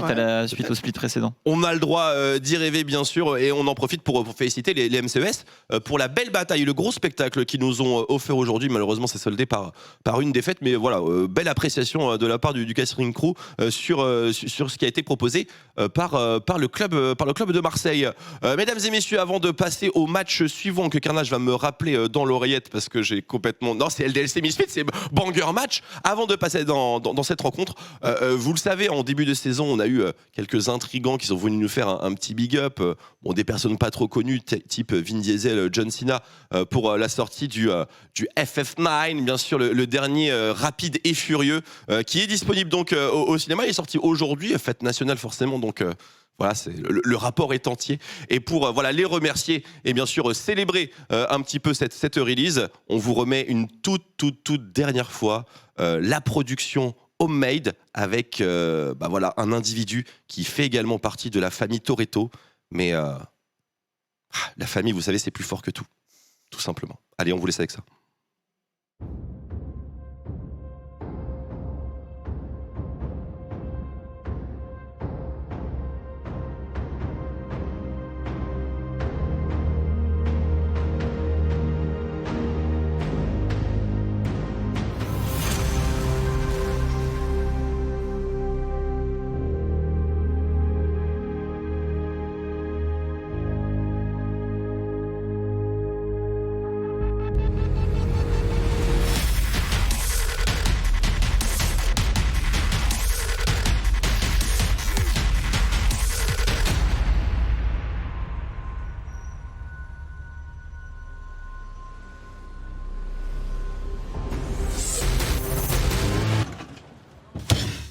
suite au split précédent. On a le droit d'y rêver bien sûr et on en profite pour féliciter les MCES pour la belle bataille, le gros spectacle qu'ils nous ont offert aujourd'hui. Malheureusement c'est soldé par une défaite, mais voilà, belle appréciation de la part du Casting Crew sur ce qui a été proposé par le club de Marseille. Mesdames et messieurs, avant de passer au match suivant que Carnage va me rappeler dans l'oreillette parce que j'ai complètement... Non, c'est LDLC Misfits, c'est banger match. Avant de passer dans cette rencontre, vous le savez, en début de saison, on a eu quelques intrigants qui sont venus nous faire un petit big up. Bon, des personnes pas trop connues, type Vin Diesel, John Cena, pour la sortie du FF9, bien sûr, le dernier rapide et furieux, qui est disponible donc au cinéma. Il est sorti aujourd'hui, fête nationale forcément, donc... Voilà, le rapport est entier. Et pour les remercier et bien sûr célébrer un petit peu cette release, on vous remet une toute dernière fois la production homemade avec un individu qui fait également partie de la famille Toretto. Mais la famille, vous savez, c'est plus fort que tout simplement. Allez, on vous laisse avec ça.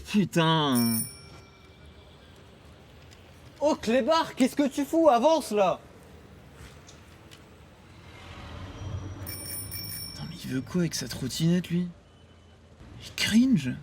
Putain. Oh Clébard, qu'est-ce que tu fous? Avance là. Attends, mais il veut quoi avec sa trottinette lui? Il cringe.